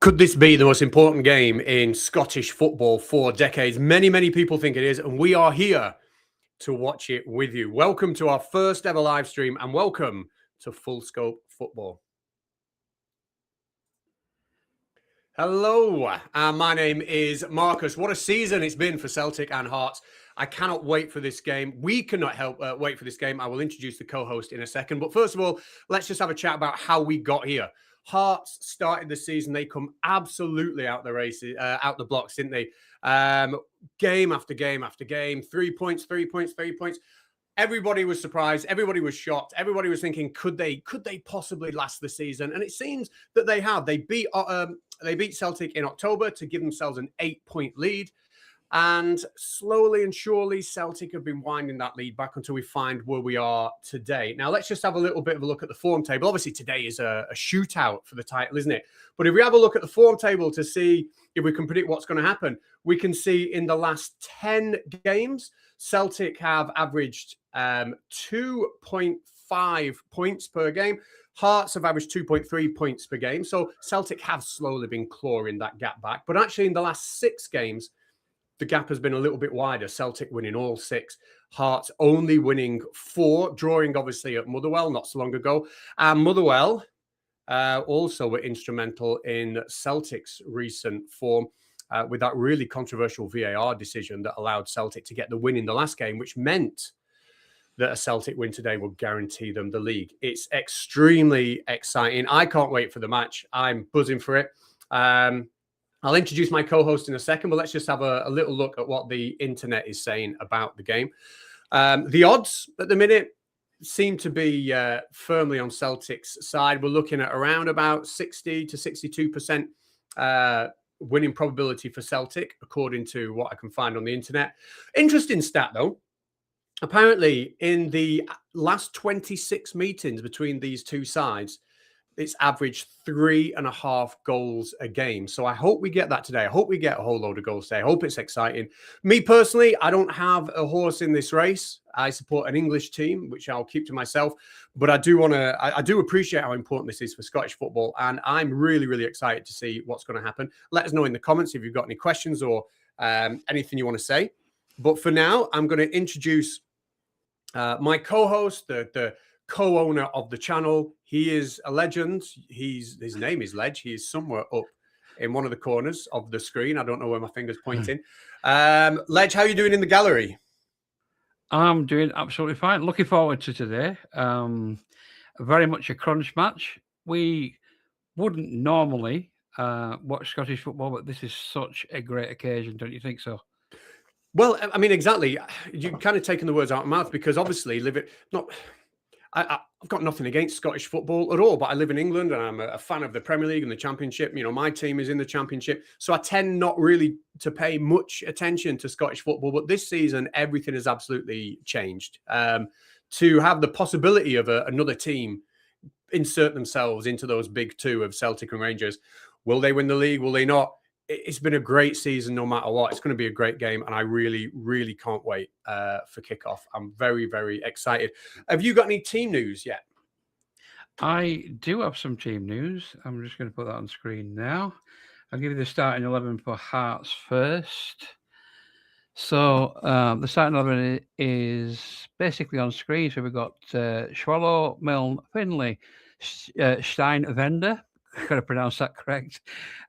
Could this be the most important game in Scottish football for decades? Many, many people think it is, and we are here to watch it with you. Welcome to our first ever live stream, and welcome to Fullscope Football. Hello, my name is Marcus. What a season it's been for Celtic and Hearts. I cannot wait for this game. We cannot wait for this game. I will introduce the co-host in a second. But first of all, let's just have a chat about how we got here. Hearts started the season. They come absolutely out the races, out the blocks, didn't they? Game after game after game. 3 points, 3 points, 3 points. Everybody was surprised. Everybody was shocked. Everybody was thinking, could they possibly last the season? And it seems that they have. They beat Celtic in October to give themselves an 8-point lead. And slowly and surely, Celtic have been winding that lead back until we find where we are today. Now, let's just have a little bit of a look at the form table. Obviously, today is a shootout for the title, isn't it? But if we have a look at the form table to see if we can predict what's going to happen, we can see in the last 10 games, Celtic have averaged 2.5 points per game. Hearts have averaged 2.3 points per game. So Celtic have slowly been clawing that gap back. But actually, in the last 6 games, the gap has been a little bit wider. Celtic winning all 6. Hearts only winning 4, drawing obviously at Motherwell not so long ago. And Motherwell also were instrumental in Celtic's recent form with that really controversial VAR decision that allowed Celtic to get the win in the last game, which meant that a Celtic win today will guarantee them the league. It's extremely exciting. I can't wait for the match. I'm buzzing for it. I'll introduce my co-host in a second, but let's just have a little look at what the internet is saying about the game. The odds at the minute seem to be firmly on Celtic's side. We're looking at around about 60 to 62% winning probability for Celtic, according to what I can find on the internet. Interesting stat, though. Apparently, in the last 26 meetings between these two sides, it's averaged 3.5 goals a game. So I hope we get that today. I hope we get a whole load of goals today. I hope it's exciting. Me personally, I don't have a horse in this race. I support an English team, which I'll keep to myself. But I do appreciate how important this is for Scottish football. And I'm really, really excited to see what's going to happen. Let us know in the comments if you've got any questions or anything you want to say. But for now, I'm going to introduce my co-host, the co-owner of the channel. He is a legend. His name is Ledge. He is somewhere up in one of the corners of the screen. I don't know where my finger's pointing. Ledge, how are you doing in the gallery? I'm doing absolutely fine. Looking forward to today. Very much a crunch match. We wouldn't normally watch Scottish football, but this is such a great occasion, don't you think so? Well, I mean, exactly. You've kind of taken the words out of my mouth, because obviously I've got nothing against Scottish football at all, but I live in England and I'm a fan of the Premier League and the Championship. You know, my team is in the Championship. So I tend not really to pay much attention to Scottish football. But this season, everything has absolutely changed. To have the possibility of another team insert themselves into those big two of Celtic and Rangers. Will they win the league? Will they not? It's been a great season no matter what. It's going to be a great game, and I really, really can't wait for kickoff. I'm very, very excited. Have you got any team news yet? I do have some team news. I'm just going to put that on screen now. I'll give you the starting 11 for Hearts first. So the starting 11 is basically on screen. So we've got Swallow, Milne, Finlay, Steinwender. Got to pronounce that correct.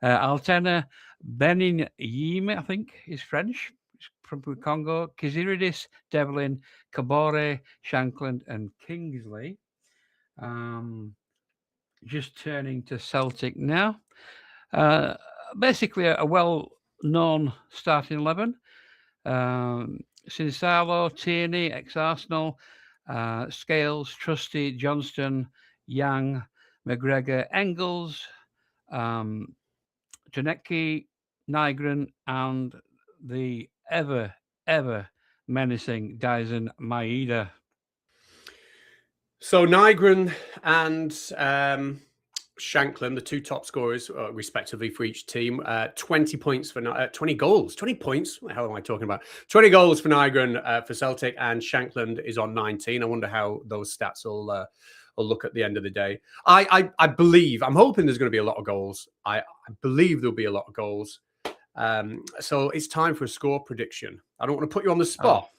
Altena, Benin Yime, I think, is French. He's from Congo. Kiziridis, Devlin, Kabore, Shankland, and Kingsley. Just turning to Celtic now. Basically, a well-known starting 11. Sinsalo, Tierney, ex-Arsenal, Scales, Trusty, Johnston, Young, McGregor, Engels, Janecki, Nygren, and the ever menacing Dyson Maeda. So Nygren and Shankland, the two top scorers, respectively, for each team. 20 points for 20 goals. 20 points? What the hell am I talking about? 20 goals for Nygren for Celtic, and Shankland is on 19. I wonder how those stats will look at the end of the day. I believe, I'm hoping there's going to be a lot of goals. I believe there'll be a lot of goals. So it's time for a score prediction. I don't want to put you on the spot,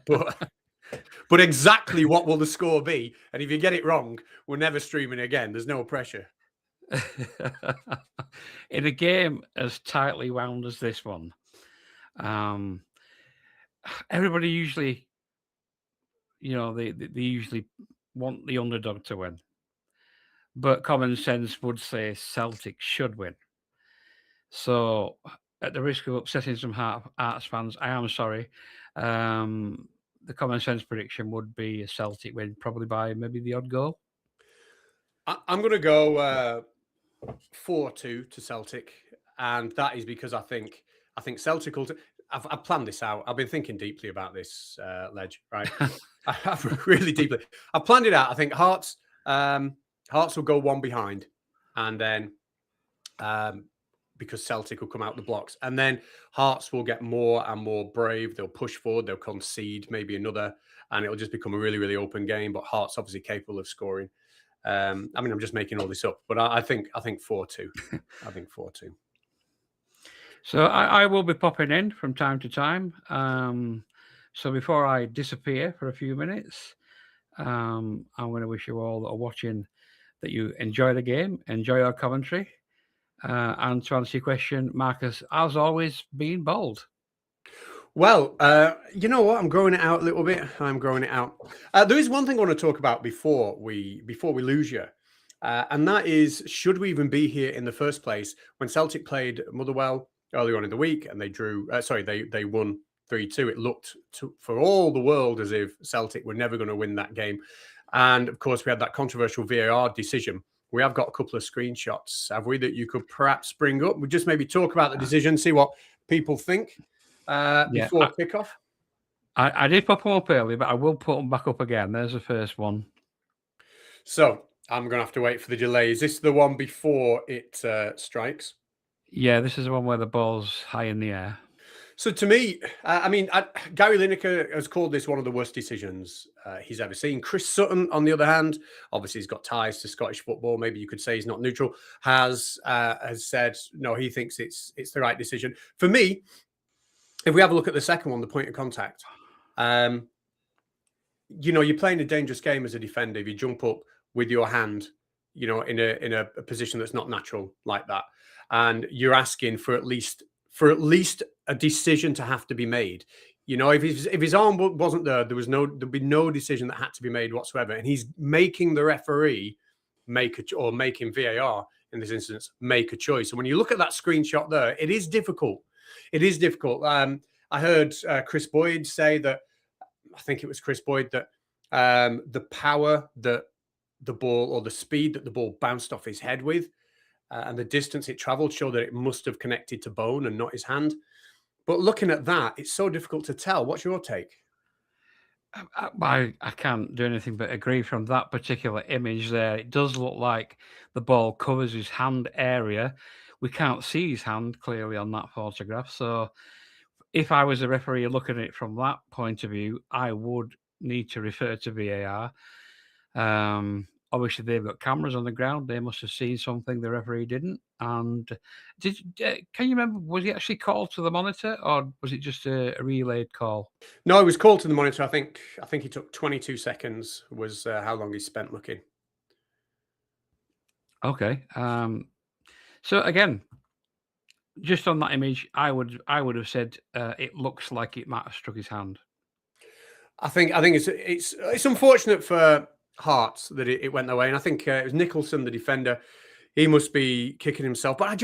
but exactly what will the score be? And if you get it wrong, we're never streaming again. There's no pressure. In a game as tightly wound as this one, everybody usually, they usually want the underdog to win. But common sense would say Celtic should win. So, at the risk of upsetting some Hearts fans, I am sorry. The common sense prediction would be a Celtic win, probably by maybe the odd goal. I'm going to go 4-2 to Celtic, and that is because I think Celtic will. I've planned this out. I've been thinking deeply about this, Ledge. Right, I've really deeply. I've planned it out. I think Hearts will go one behind, and then because Celtic will come out the blocks, and then Hearts will get more and more brave. They'll push forward. They'll concede maybe another, and it'll just become a really, really open game. But Hearts obviously capable of scoring. I mean, I'm just making all this up, but I think 4-2. I think 4-2. So I will be popping in from time to time. So before I disappear for a few minutes, I'm going to wish you all that are watching that you enjoy the game, enjoy our commentary. And to answer your question, Marcus, as always, being bold. Well, you know what? I'm growing it out a little bit. I'm growing it out. There is one thing I want to talk about before we lose you, and that is, should we even be here in the first place? When Celtic played Motherwell earlier on in the week, and they drew. They won 3-2. It looked for all the world as if Celtic were never going to win that game, and of course we had that controversial VAR decision. We have got a couple of screenshots, have we, that you could perhaps bring up? We just maybe talk about the decision, see what people think. Before kickoff. I did pop them up early, but I will put them back up again. There's the first one. So I'm going to have to wait for the delay. Is this the one before it strikes? Yeah, this is the one where the ball's high in the air. So to me, Gary Lineker has called this one of the worst decisions he's ever seen. Chris Sutton, on the other hand, obviously he's got ties to Scottish football. Maybe you could say he's not neutral. Has said no, he thinks it's the right decision. For me, if we have a look at the second one, the point of contact, you're playing a dangerous game as a defender if you jump up with your hand, in a position that's not natural like that, and you're asking for at least a decision to have to be made. If his arm wasn't there, there'd be no decision that had to be made whatsoever, and he's making the referee making VAR in this instance make a choice. And when you look at that screenshot there, it is difficult. It is difficult. I heard Chris Boyd say that, I think it was Chris Boyd, that the power that the ball, or the speed that the ball bounced off his head with, and the distance it traveled, showed that it must have connected to bone and not his hand. But looking at that, it's so difficult to tell. What's your take? I can't do anything but agree from that particular image there. It does look like the ball covers his hand area. We can't see his hand clearly on that photograph. So if I was a referee looking at it from that point of view, I would need to refer to VAR. Obviously, they've got cameras on the ground. They must have seen something the referee didn't. And can you remember, was he actually called to the monitor, or was it just a relayed call? No, it was called to the monitor. I think he took 22 seconds was how long he spent looking. Okay. So again, just on that image, I would have said it looks like it might have struck his hand. I think it's unfortunate for Hearts that it went that way, and I think it was Nicholson, the defender. He must be kicking himself. But I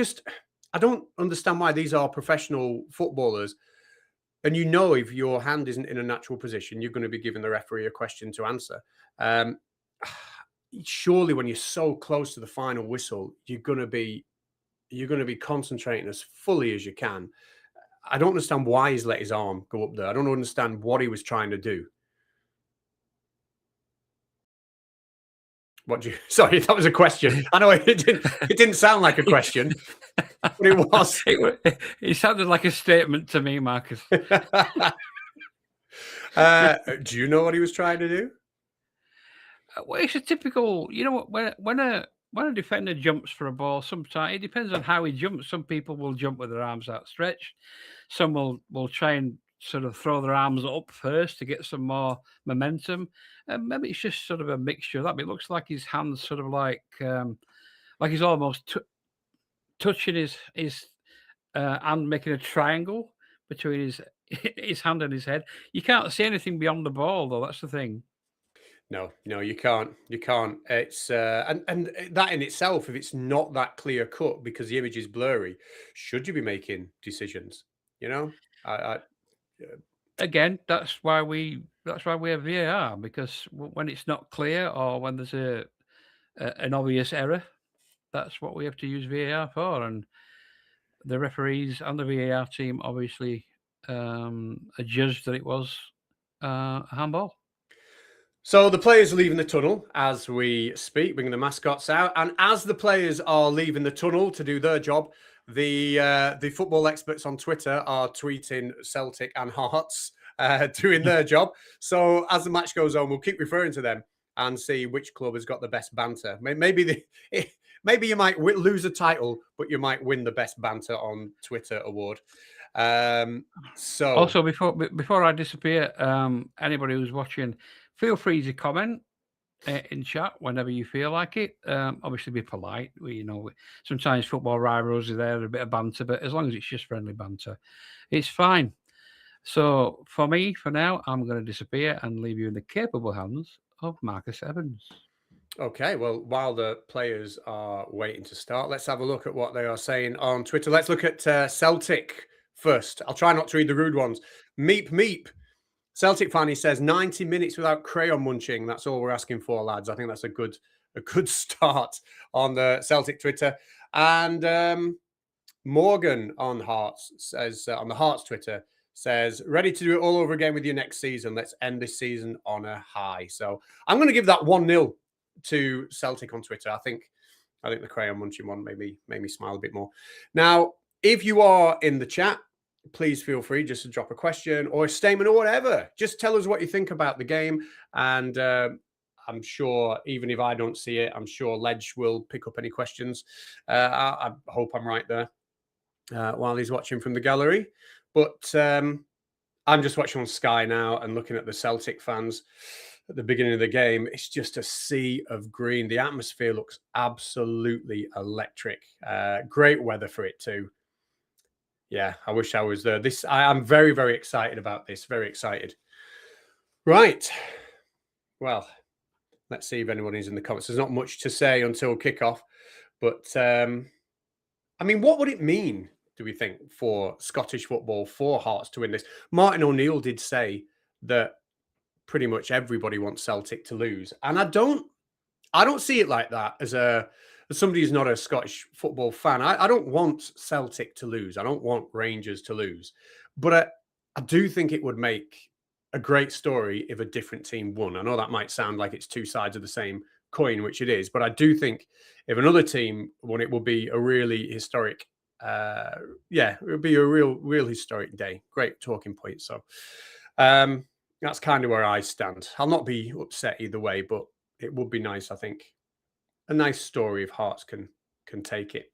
don't understand why these are professional footballers, and if your hand isn't in a natural position, you're going to be giving the referee a question to answer. Surely, when you're so close to the final whistle, you're going to be concentrating as fully as you can. I don't understand why he's let his arm go up there. I don't understand what he was trying to do. Sorry, that was a question. I know it didn't sound like a question, but it was. It sounded like a statement to me, Marcus. Do you know what he was trying to do? Well, it's a typical, when a defender jumps for a ball, sometimes it depends on how he jumps. Some people will jump with their arms outstretched. Some will try and sort of throw their arms up first to get some more momentum. And maybe it's just sort of a mixture of that. But it looks like his hands sort of like he's almost touching his hand, making a triangle between his hand and his head. You can't see anything beyond the ball, though. That's the thing. No, you can't. You can't. It's and that in itself, if it's not that clear cut because the image is blurry, should you be making decisions? You know, I Again, that's why we have VAR, because when it's not clear or when there's an obvious error, that's what we have to use VAR for. And the referees and the VAR team obviously adjudged that it was a handball. So the players are leaving the tunnel as we speak, bringing the mascots out, and as the players are leaving the tunnel to do their job, the football experts on Twitter are tweeting Celtic and Hearts doing their job. So as the match goes on, we'll keep referring to them and see which club has got the best banter. Maybe maybe you might lose a title, but you might win the best banter on Twitter award. So also, before I disappear, anybody who's watching, feel free to comment in chat whenever you feel like it. Obviously, be polite. Sometimes football rivalries are there, a bit of banter, but as long as it's just friendly banter, it's fine. So for me, for now, I'm going to disappear and leave you in the capable hands of Marcus Evans. Okay, well, while the players are waiting to start, let's have a look at what they are saying on Twitter. Let's look at Celtic first. I'll try not to read the rude ones. Meep. Celtic fan, he says 90 minutes without crayon munching. That's all we're asking for, lads. I think that's a good start on the Celtic Twitter. And Morgan on Hearts says on the Hearts Twitter says, ready to do it all over again with you next season. Let's end this season on a high. So I'm going to give that 1-0 to Celtic on Twitter. I think the crayon munching one made me smile a bit more. Now, if you are in the chat, please feel free just to drop a question or a statement or whatever. Just tell us what you think about the game. And I'm sure, even if I don't see it, I'm sure Ledge will pick up any questions. I hope I'm right there while he's watching from the gallery. But I'm just watching on Sky now and looking at the Celtic fans at the beginning of the game. It's just a sea of green. The atmosphere looks absolutely electric. Great weather for it too. Yeah, I wish I was there. I'm very, very excited about this. Very excited. Right. Well, let's see if anyone is in the comments. There's not much to say until kickoff. But, I mean, what would it mean, do we think, for Scottish football, for Hearts to win this? Martin O'Neill did say that pretty much everybody wants Celtic to lose. And I don't see it like that as somebody who's not a Scottish football fan. I don't want Celtic to lose. I don't want Rangers to lose. But I do think it would make a great story if a different team won. I know that might sound like it's two sides of the same coin, which it is. But I do think if another team won, it will be a really historic, it would be a real historic day. Great talking point. So that's kind of where I stand. I'll not be upset either way, but it would be nice, I think. A nice story if Hearts can take it.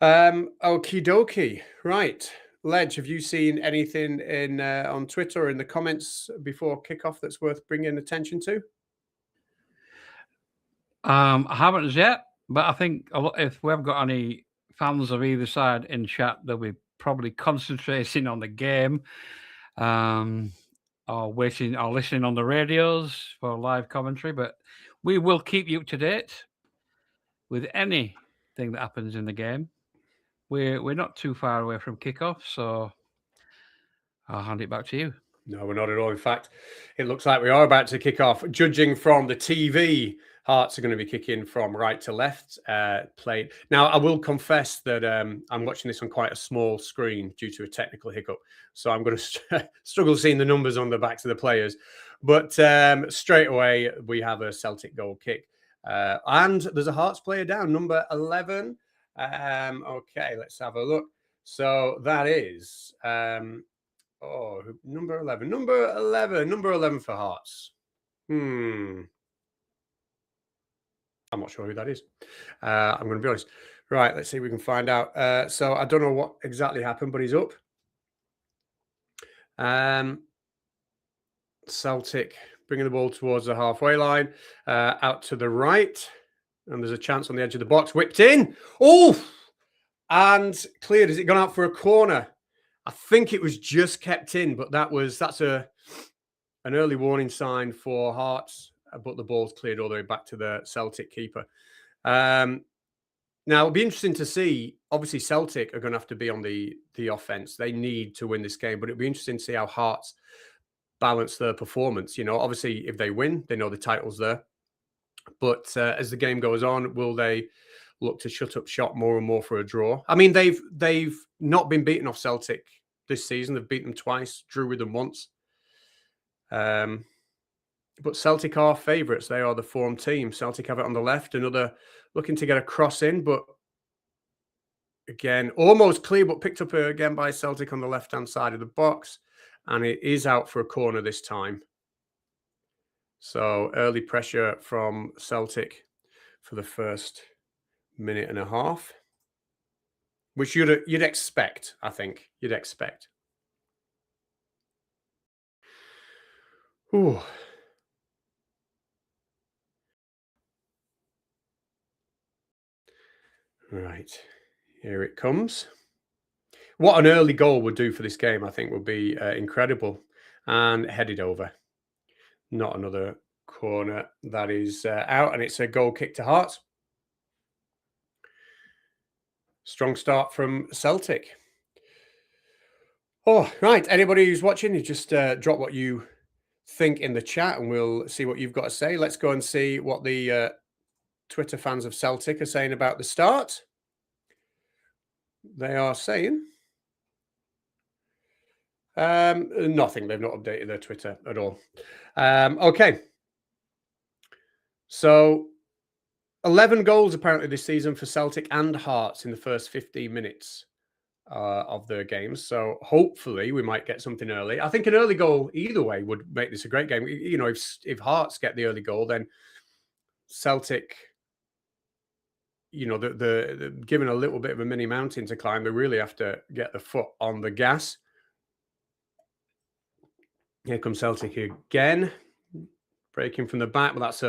Okie dokie. Right. Ledge, have you seen anything in on Twitter or in the comments before kickoff that's worth bringing attention to? I haven't as yet, but I think if we haven't got any fans of either side in chat, they'll be probably concentrating on the game, or waiting or listening on the radios for live commentary. But we will keep you up to date with anything that happens in the game. We're not too far away from kickoff, so I'll hand it back to you. No, we're not at all. In fact, it looks like we are about to kick off. Judging from the TV, Hearts are going to be kicking from right to left. Played. Now, I will confess that I'm watching this on quite a small screen due to a technical hiccup. So I'm going to struggle seeing the numbers on the backs of the players. But straight away, we have a Celtic goal kick. And there's a Hearts player down, number 11. Okay, let's have a look. So that is... number 11. Number 11 for Hearts. I'm not sure who that is. I'm going to be honest. Right, let's see if we can find out. So I don't know what exactly happened, but he's up. Celtic bringing the ball towards the halfway line, out to the right. And there's a chance on the edge of the box. Whipped in. Oh! And cleared. Has it gone out for a corner? I think it was just kept in, but that's an early warning sign for Hearts. But the ball's cleared all the way back to the Celtic keeper. Now, it'll be interesting to see. Obviously, Celtic are going to have to be on the offense. They need to win this game, but it'll be interesting to see how Hearts balance their performance. Obviously, if they win, they know the title's there. But as the game goes on, will they look to shut up shop more and more for a draw? I mean, they've not been beaten off Celtic this season. They've beaten them twice, drew with them once. But Celtic are favourites. They are the form team. Celtic have it on the left. Another looking to get a cross in, but again, almost clear, but picked up again by Celtic on the left-hand side of the box. And it is out for a corner this time. So early pressure from Celtic for the first minute and a half, which you'd expect. I think you'd expect. Ooh. Right, here it comes. What an early goal would do for this game, I think, would be incredible. And headed over. Not another corner. That is out, and it's a goal kick to Hearts. Strong start from Celtic. Oh, right. Anybody who's watching, you just drop what you think in the chat, and we'll see what you've got to say. Let's go and see what the Twitter fans of Celtic are saying about the start. They are saying nothing. They've not updated their Twitter at all. Okay. So 11 goals apparently this season for Celtic and Hearts in the first 15 minutes of their games. So hopefully we might get something early. I think an early goal either way would make this a great game. If Hearts get the early goal, then Celtic, they're given a little bit of a mini mountain to climb. They really have to get the foot on the gas. Here comes Celtic again, breaking from the back. But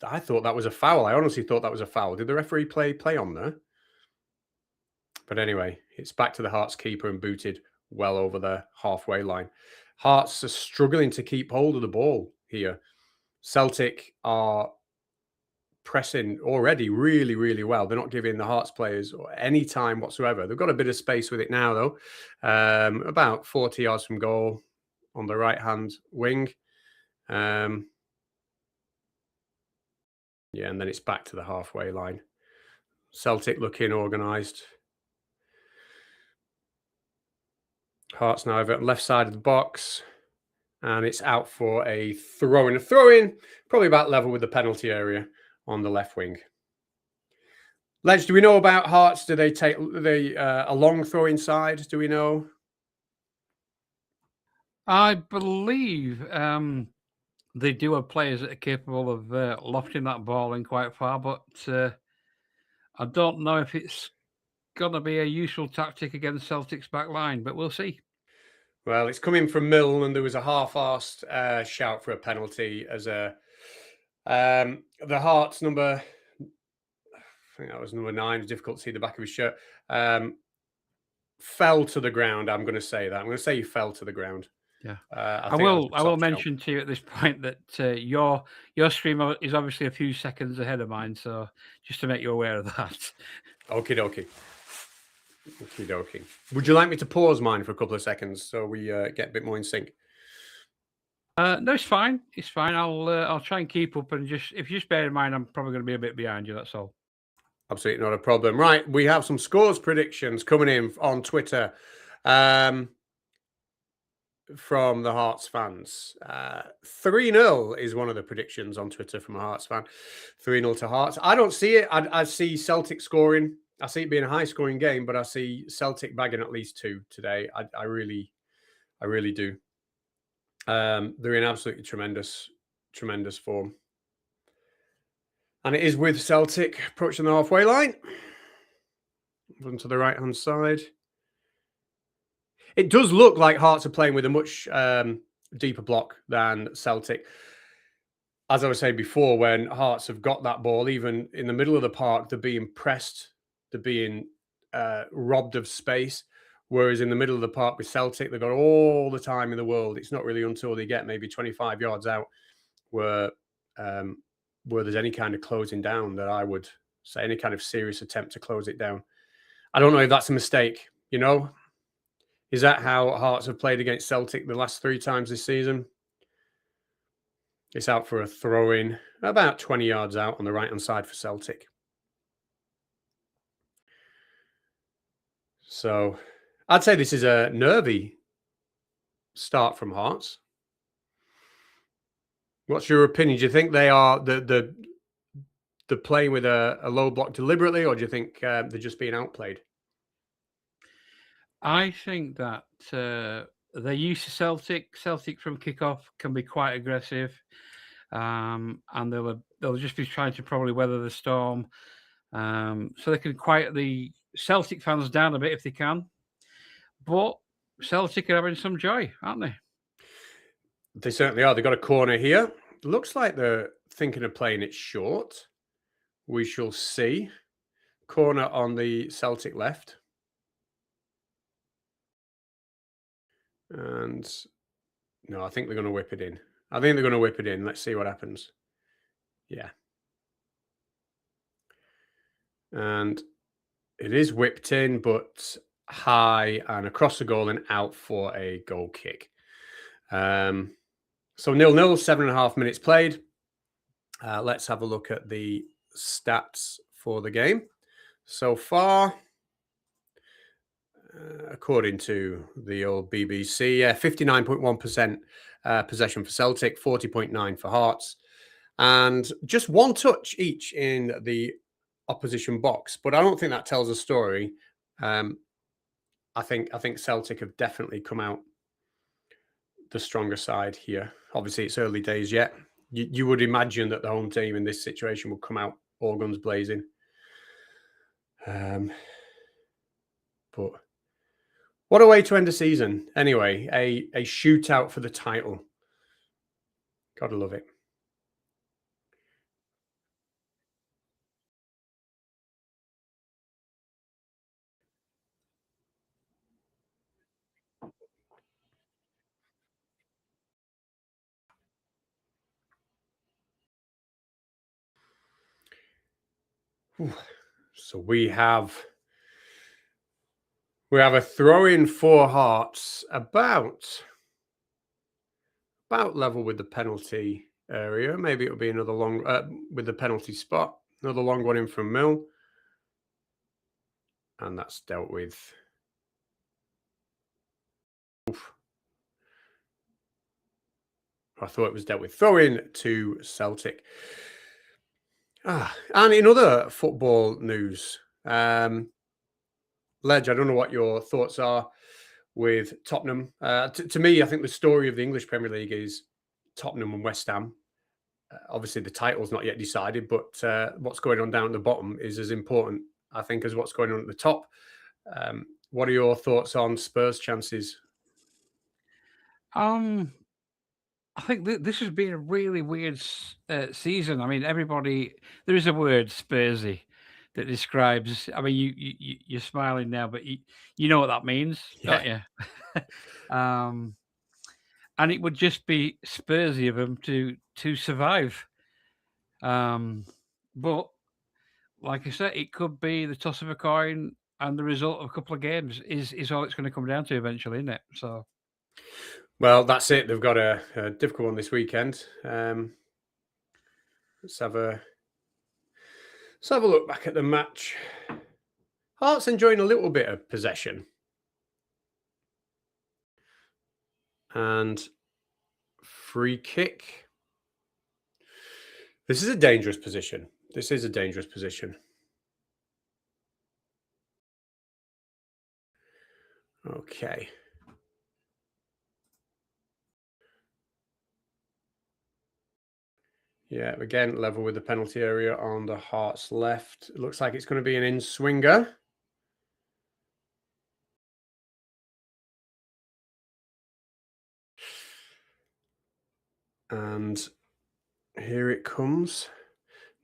I thought that was a foul. I honestly thought that was a foul. Did the referee play on there? But anyway, it's back to the Hearts keeper and booted well over the halfway line. Hearts are struggling to keep hold of the ball here. Celtic are pressing already really, really well. They're not giving the Hearts players any time whatsoever. They've got a bit of space with it now, though. About 40 yards from goal on the right-hand wing. And then it's back to the halfway line. Celtic looking organised. Hearts now over at left side of the box. And it's out for a throw-in. A throw-in, probably about level with the penalty area on the left wing. Ledge, do we know about Hearts? Do they take a long throw inside? Do we know? I believe they do have players that are capable of lofting that ball in quite far, but I don't know if it's going to be a useful tactic against Celtic's back line, but we'll see. Well, it's coming from Mill, and there was a half-arsed shout for a penalty as the Hearts number, I think that was number 9, it's difficult to see the back of his shirt, fell to the ground. I'm going to say that. I'm going to say he fell to the ground. Yeah, I will mention to you at this point that your stream is obviously a few seconds ahead of mine, so just to make you aware of that. Okie dokie. Okie dokie. Would you like me to pause mine for a couple of seconds so we get a bit more in sync? No, it's fine. It's fine. I'll try and keep up, and if you just bear in mind, I'm probably going to be a bit behind you. That's all. Absolutely not a problem. Right, we have some scores predictions coming in on Twitter. From the Hearts fans. 3-0 is one of the predictions on Twitter from a Hearts fan. 3-0 to Hearts. I don't see it. I see Celtic scoring. I see it being a high-scoring game, but I see Celtic bagging at least 2 today. I really do. They're in absolutely tremendous form. And it is with Celtic approaching the halfway line. Run to the right-hand side. It does look like Hearts are playing with a much deeper block than Celtic. As I was saying before, when Hearts have got that ball, even in the middle of the park, they're being pressed, they're being robbed of space. Whereas in the middle of the park with Celtic, they've got all the time in the world. It's not really until they get maybe 25 yards out where there's any kind of closing down that I would say, any kind of serious attempt to close it down. I don't know if that's a mistake, you know? Is that how Hearts have played against Celtic the last 3 times this season? It's out for a throw-in, about 20 yards out on the right-hand side for Celtic. So I'd say this is a nervy start from Hearts. What's your opinion? Do you think they are the playing with a low block deliberately, or do you think they're just being outplayed? I think that they're used to Celtic. Celtic from kickoff can be quite aggressive, and they'll just be trying to probably weather the storm, so they can quiet the Celtic fans down a bit if they can. But Celtic are having some joy, aren't they? They certainly are. They've got a corner here. Looks like they're thinking of playing it short. We shall see. Corner on the Celtic left. And no, I think they're going to whip it in. Let's see what happens. Yeah. And it is whipped in, but high and across the goal and out for a goal kick. So 0-0, 7.5 minutes played. Let's have a look at the stats for the game. So far, according to the old BBC, 59.1% possession for Celtic, 40.9% for Hearts, and just 1 touch each in the opposition box. But I don't think that tells a story. I think Celtic have definitely come out the stronger side here. Obviously, it's early days yet. You would imagine that the home team in this situation would come out all guns blazing. But what a way to end the season. Anyway, a shootout for the title. Gotta love it. So we have a throw-in for Hearts about level with the penalty area. Maybe it'll be another long with the penalty spot. Another long one in from Mill. And that's dealt with. Oof. I thought it was dealt with. Throw in to Celtic. And in other football news, Ledge, I don't know what your thoughts are with Tottenham. To me, I think the story of the English Premier League is Tottenham and West Ham. Obviously, the title's not yet decided, but what's going on down at the bottom is as important, I think, as what's going on at the top. What are your thoughts on Spurs' chances? I think this has been a really weird season. I mean, there is a word, Spursy, that describes. I mean, you're smiling now, but you know what that means, don't you? And it would just be Spursy of them to survive. But like I said, it could be the toss of a coin, and the result of a couple of games is all it's going to come down to eventually, isn't it? So. Well, that's it. They've got a difficult one this weekend. Let's have a look back at the match. Hearts enjoying a little bit of possession. And free kick. This is a dangerous position. Okay. Yeah, again, level with the penalty area on the Hearts left. It looks like it's going to be an in-swinger. And here it comes.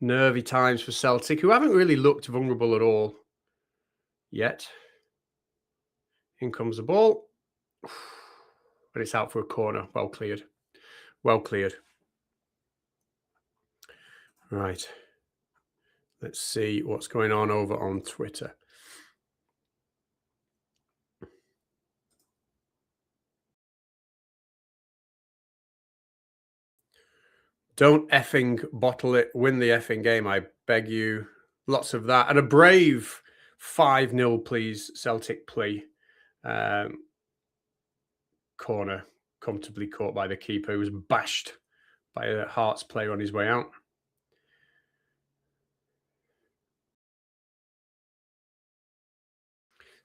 Nervy times for Celtic, who haven't really looked vulnerable at all yet. In comes the ball. But it's out for a corner. Well cleared. Well cleared. Right. Let's see what's going on over on Twitter. Don't effing bottle it. Win the effing game, I beg you. Lots of that. And a brave 5-0, please, Celtic plea. Corner comfortably caught by the keeper, who was bashed by a Hearts player on his way out.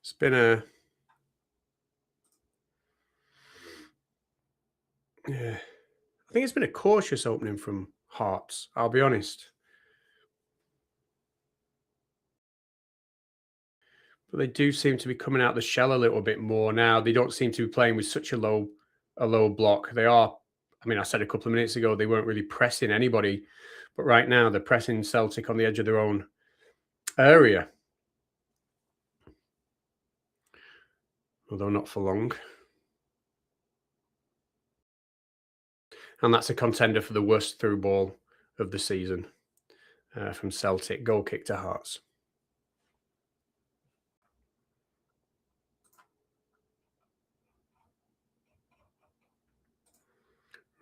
It's been a... Yeah. I think it's been a cautious opening from Hearts, I'll be honest. But they do seem to be coming out the shell a little bit more now. They don't seem to be playing with such a low block. They are, I mean, I said a couple of minutes ago, they weren't really pressing anybody. But right now, they're pressing Celtic on the edge of their own area. Although not for long. And that's a contender for the worst through ball of the season from Celtic. Goal kick to Hearts.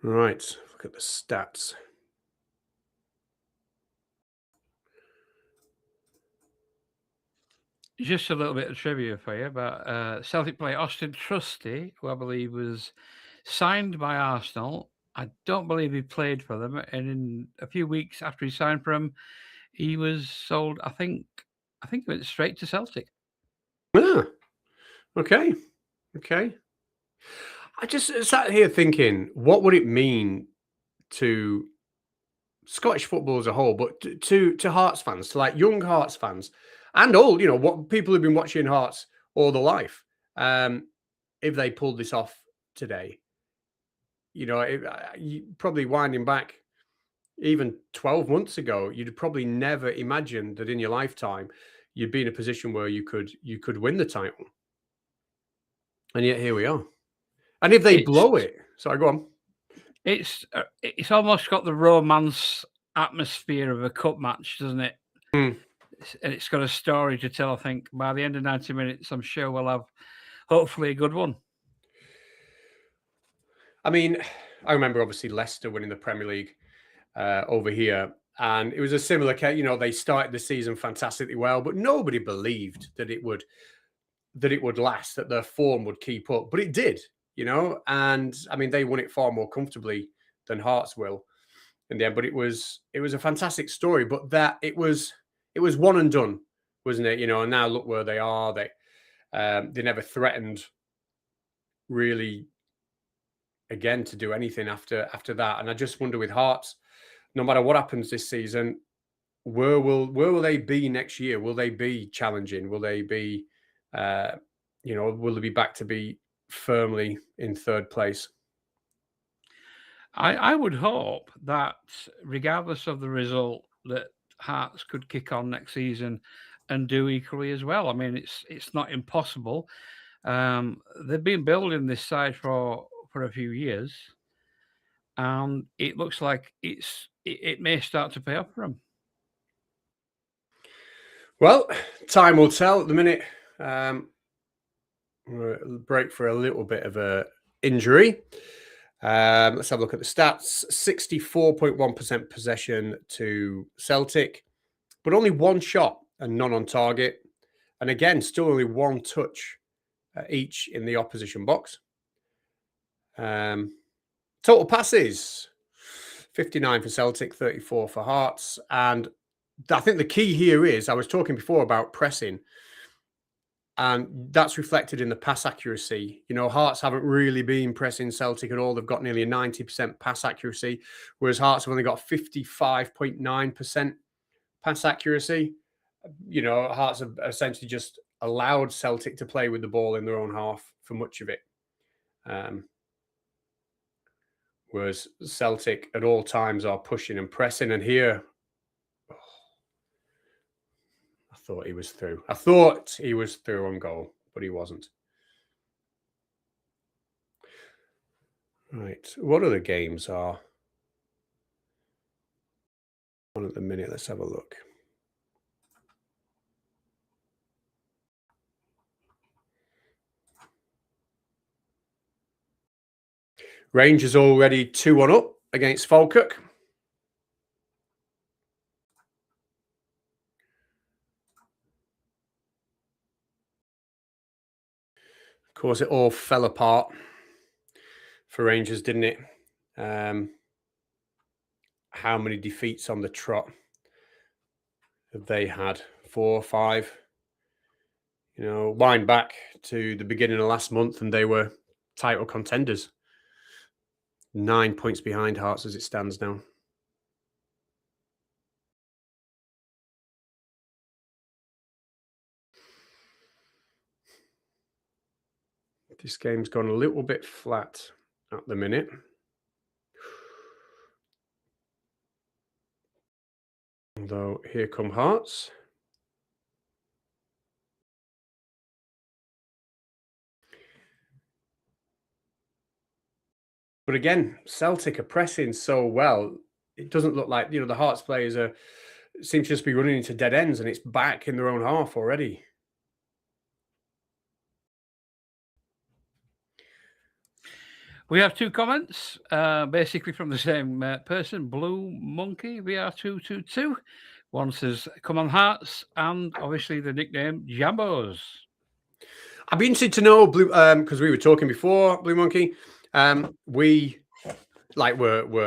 Right, look at the stats. Just a little bit of trivia for you about Celtic player Austin Trusty, who I believe was signed by Arsenal. I don't believe he played for them, and in a few weeks after he signed for them, he was sold. I think he went straight to Celtic. Ah, okay. I just sat here thinking, what would it mean to Scottish football as a whole, but to Hearts fans, to like young Hearts fans, and all, what people who've been watching Hearts all their life, if they pulled this off today, you probably winding back even 12 months ago, you'd probably never imagined that in your lifetime you'd be in a position where you could win the title, and yet here we are. And if they blow it, sorry, go on. It's almost got the romance atmosphere of a cup match, doesn't it? Mm. And it's got a story to tell. I think by the end of 90 minutes, I'm sure we'll have hopefully a good one. I mean, I remember obviously Leicester winning the Premier League over here, and it was a similar case. They started the season fantastically well, but nobody believed that it would last, that their form would keep up. But it did, and I mean, they won it far more comfortably than Hearts will in the end. But it was a fantastic story. But that it was one and done, wasn't it? And now look where they are. They never threatened really again to do anything after that. And I just wonder with Hearts, no matter what happens this season, where will they be next year? Will they be challenging? Will they be will they be back to be firmly in third place? I would hope that regardless of the result, that Hearts could kick on next season and do equally as well. I mean, it's not impossible. They've been building this side for a few years, and it looks like it may start to pay off for them. Well, time will tell. At the minute, we'll break for a little bit of a injury. Let's have a look at the stats. 64.1% possession to Celtic, but only one shot and none on target. And again, still only one touch each in the opposition box. Total passes, 59 for Celtic, 34 for Hearts. And I think the key here is, I was talking before about pressing. And that's reflected in the pass accuracy. You know, Hearts haven't really been pressing Celtic at all. They've got nearly a 90% pass accuracy, whereas Hearts have only got 55.9% pass accuracy. You know, Hearts have essentially just allowed Celtic to play with the ball in their own half for much of it. Whereas Celtic at all times are pushing and pressing. And here, I thought he was through. I thought he was through on goal, but he wasn't. Right. What other games are on at the minute? Let's have a look. Rangers already 2-1 up against Falkirk. Of course, it all fell apart for Rangers, didn't it? How many defeats on the trot have they had? 4 or 5? You know, wind back to the beginning of last month and they were title contenders. 9 points behind Hearts as it stands now. This game's gone a little bit flat at the minute. Although, here come Hearts. But again, Celtic are pressing so well. It doesn't look like, you know, the Hearts players seem to just be running into dead ends and it's back in their own half already. We have 2 comments, basically from the same person, Blue Monkey VR222. One says, "Come on, Hearts," and obviously the nickname Jambos. I'd be interested to know, Blue, because we were talking before, Blue Monkey. We're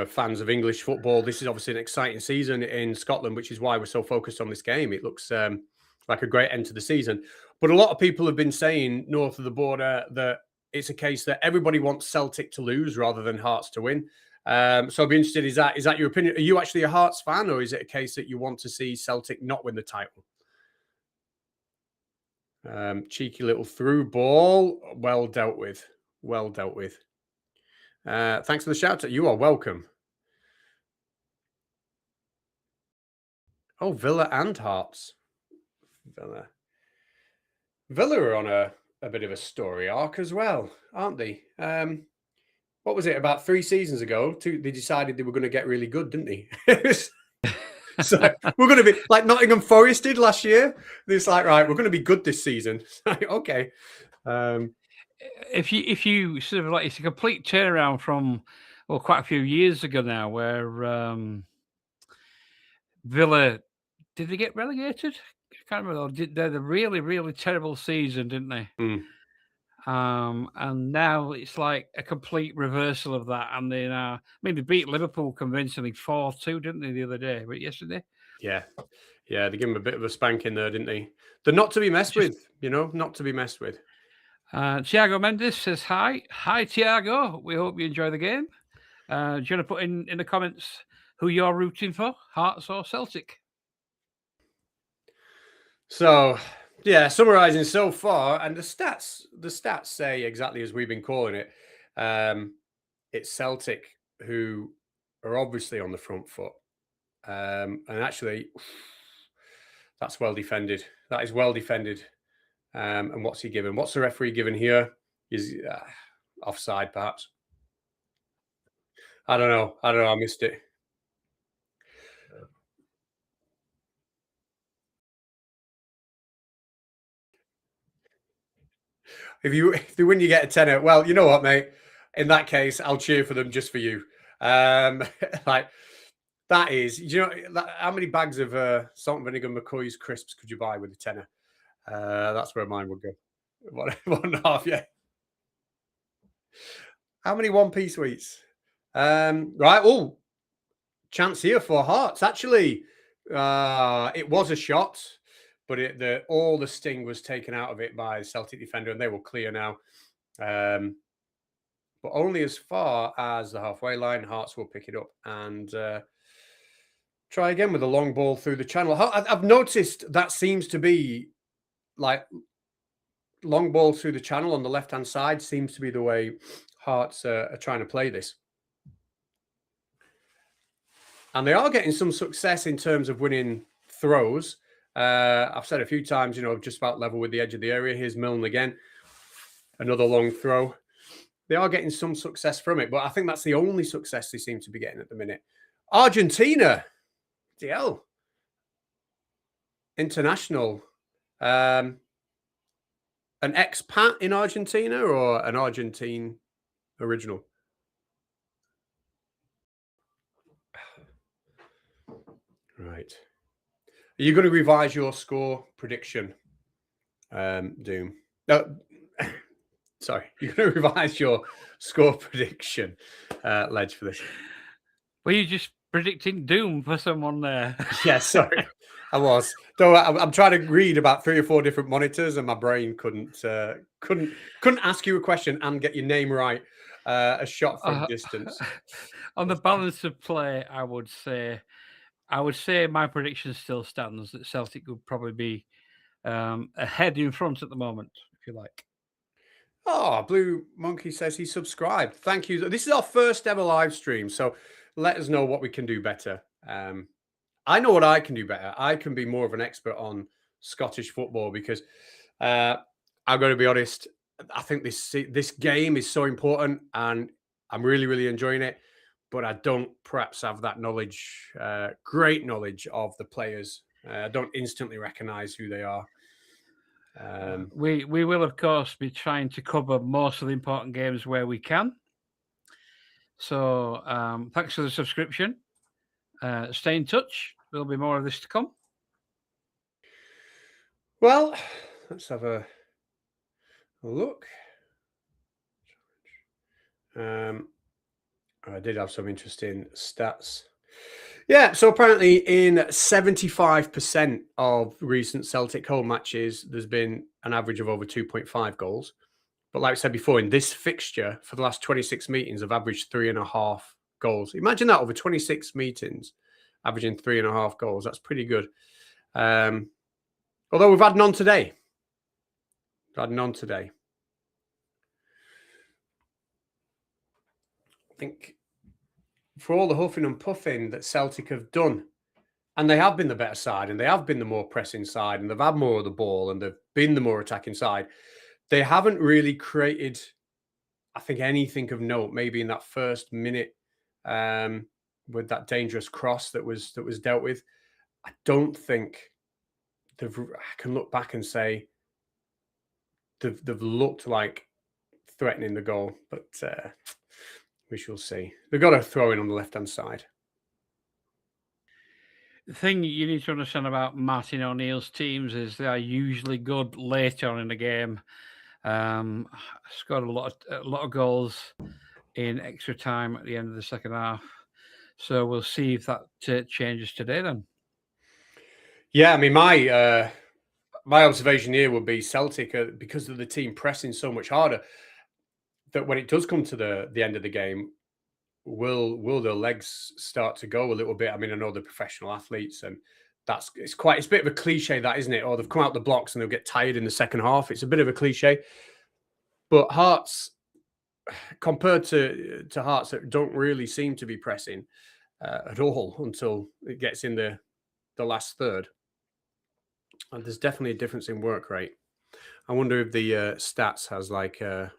fans of English football. This is obviously an exciting season in Scotland, which is why we're so focused on this game. It looks like a great end to the season. But a lot of people have been saying north of the border that it's a case that everybody wants Celtic to lose rather than Hearts to win. So I'd be interested, is that your opinion? Are you actually a Hearts fan, or is it a case that you want to see Celtic not win the title? Cheeky little through ball. Well dealt with. Well dealt with. Thanks for the shout out. You are welcome. Oh, Villa and Hearts. Villa are on a bit of a story arc as well, aren't they? What was it, about 3 seasons ago? They decided they were going to get really good, didn't they? So we're going to be like Nottingham Forest did last year. It's like, right, we're going to be good this season. Okay. If you sort of like, it's a complete turnaround from quite a few years ago now, where Villa, did they get relegated? I can't remember. They had a really, really terrible season, didn't they? And now it's like a complete reversal of that. And they now, they beat Liverpool convincingly 4-2, didn't they, the other day? But yesterday, yeah, they gave them a bit of a spanking there, didn't they? They're not to be messed with, you know, not to be messed with. Thiago Mendes says hi, Thiago. We hope you enjoy the game. Do you want to put in the comments who you're rooting for, Hearts or Celtic? So, yeah, summarising so far, and the stats say exactly as we've been calling it. It's Celtic who are obviously on the front foot, and actually, that's well defended. That is well defended. And what's he given? What's the referee given here? Is offside, perhaps? I don't know. I missed it. If they win, you get a tenner. Well, you know what, mate? In that case, I'll cheer for them just for you. Like that is, you know, how many bags of salt and vinegar McCoy's crisps could you buy with a tenner? That's where mine would go. 1.5, yeah. How many 1p sweets? Right. Oh, chance here for Hearts. Actually, it was a shot, but all the sting was taken out of it by the Celtic defender, and they were clear now. But only as far as the halfway line. Hearts will pick it up and try again with a long ball through the channel. I've noticed that seems to be like long ball through the channel on the left-hand side seems to be the way Hearts are trying to play this. And they are getting some success in terms of winning throws. I've said a few times, just about level with the edge of the area. Here's Milne again. Another long throw. They are getting some success from it, but I think that's the only success they seem to be getting at the minute. Argentina. DL. International. An expat in Argentina or an Argentine original? Right. Are you going to revise your score prediction, Doom? No, sorry. You're going to revise your score prediction, Ledge, for this. Were you just predicting doom for someone there? Yeah, sorry. I was. Though I'm trying to read about 3 or 4 different monitors, and my brain couldn't ask you a question and get your name right. A shot from distance. On the balance of play, I would say my prediction still stands that Celtic would probably be ahead in front at the moment, if you like. Oh, Blue Monkey says he subscribed. Thank you. This is our first ever live stream, so let us know what we can do better. I know what I can do better. I can be more of an expert on Scottish football because I've got to be honest. I think this game is so important, and I'm really, really enjoying it. But I don't perhaps have that knowledge, great knowledge of the players. I don't instantly recognise who they are. We will, of course, be trying to cover most of the important games where we can. So thanks for the subscription. Stay in touch. There'll be more of this to come. Well, let's have a look. I did have some interesting stats. Yeah, so apparently in 75% of recent Celtic home matches, there's been an average of over 2.5 goals. But like I said before, in this fixture, for the last 26 meetings, I've averaged 3.5 goals. Imagine that, over 26 meetings, averaging 3.5 goals. That's pretty good. Although we've had none today. I think for all the huffing and puffing that Celtic have done, and they have been the better side, and they have been the more pressing side, and they've had more of the ball, and they've been the more attacking side, they haven't really created, I think, anything of note. Maybe in that first minute with that dangerous cross that was dealt with. I don't think I can look back and say they've looked like threatening the goal, but we shall see. They've got a throw in on the left-hand side. The thing you need to understand about Martin O'Neill's teams is they are usually good later on in the game. Scored a lot of goals in extra time at the end of the second half. So we'll see if that changes today then. Yeah, I mean, my observation here would be Celtic, because of the team pressing so much harder, that when it does come to the end of the game, will their legs start to go a little bit? I mean, I know they're professional athletes, and it's a bit of a cliche, that, isn't it? Or they've come out the blocks and they'll get tired in the second half. It's a bit of a cliche. But Hearts, compared to Hearts that don't really seem to be pressing at all until it gets in the last third, and there's definitely a difference in work rate. I wonder if the stats has like a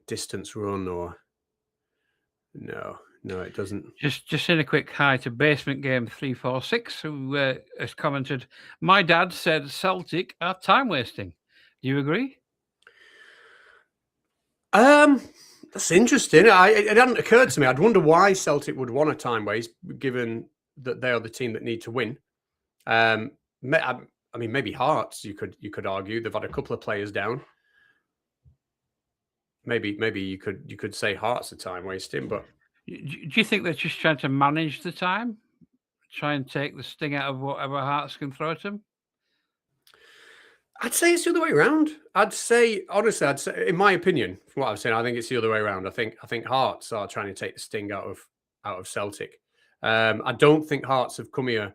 distance run or no, it doesn't. Just in a quick hi to Basement Game 346, who has commented, "My dad said Celtic are time wasting." Do you agree? That's interesting. It hadn't occurred to me. I'd wonder why Celtic would want a time waste, given that they are the team that need to win. I mean, maybe Hearts. You could argue they've had a couple of players down. Maybe you could say Hearts are time wasting, but do you think they're just trying to manage the time, try and take the sting out of whatever Hearts can throw at them? I'd say it's the other way around. Honestly, in my opinion, from what I've seen, I think it's the other way around. I think Hearts are trying to take the sting out of Celtic. I don't think Hearts have come here.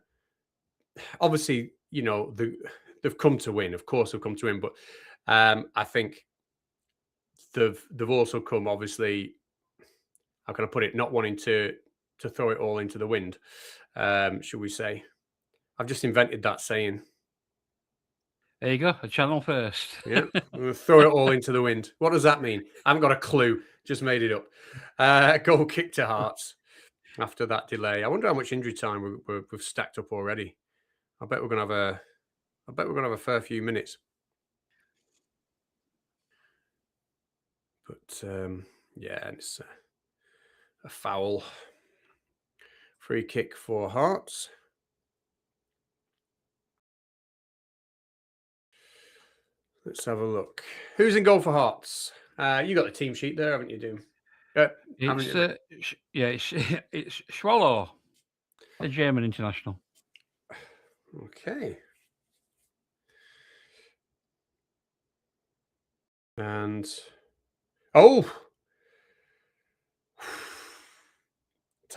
Obviously, they've come to win. Of course, they've come to win, but I think they've also come, obviously, how can I put it, not wanting to throw it all into the wind, should we say. I've just invented that saying. There you go, a channel first. Yeah, throw it all into the wind. What does that mean? I haven't got a clue. Just made it up. Goal kick to Hearts after that delay. I wonder how much injury time we've stacked up already. I bet we're gonna have a fair few minutes. But yeah, it's a foul. Free kick for Hearts. Let's have a look. Who's in goal for Hearts? You got the team sheet there, haven't you, Doom? It's Swallow, the German international. Okay. And tell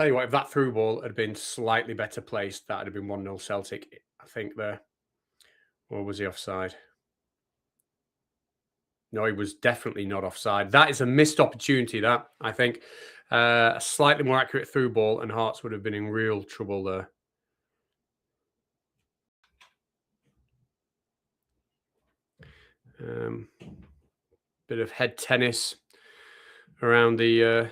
you what, if that through ball had been slightly better placed, that would have been 1-0 Celtic, I think, there. Or was he offside? No, he was definitely not offside. That is a missed opportunity, that, I think. A slightly more accurate through ball, and Hearts would have been in real trouble there. Bit of head tennis around the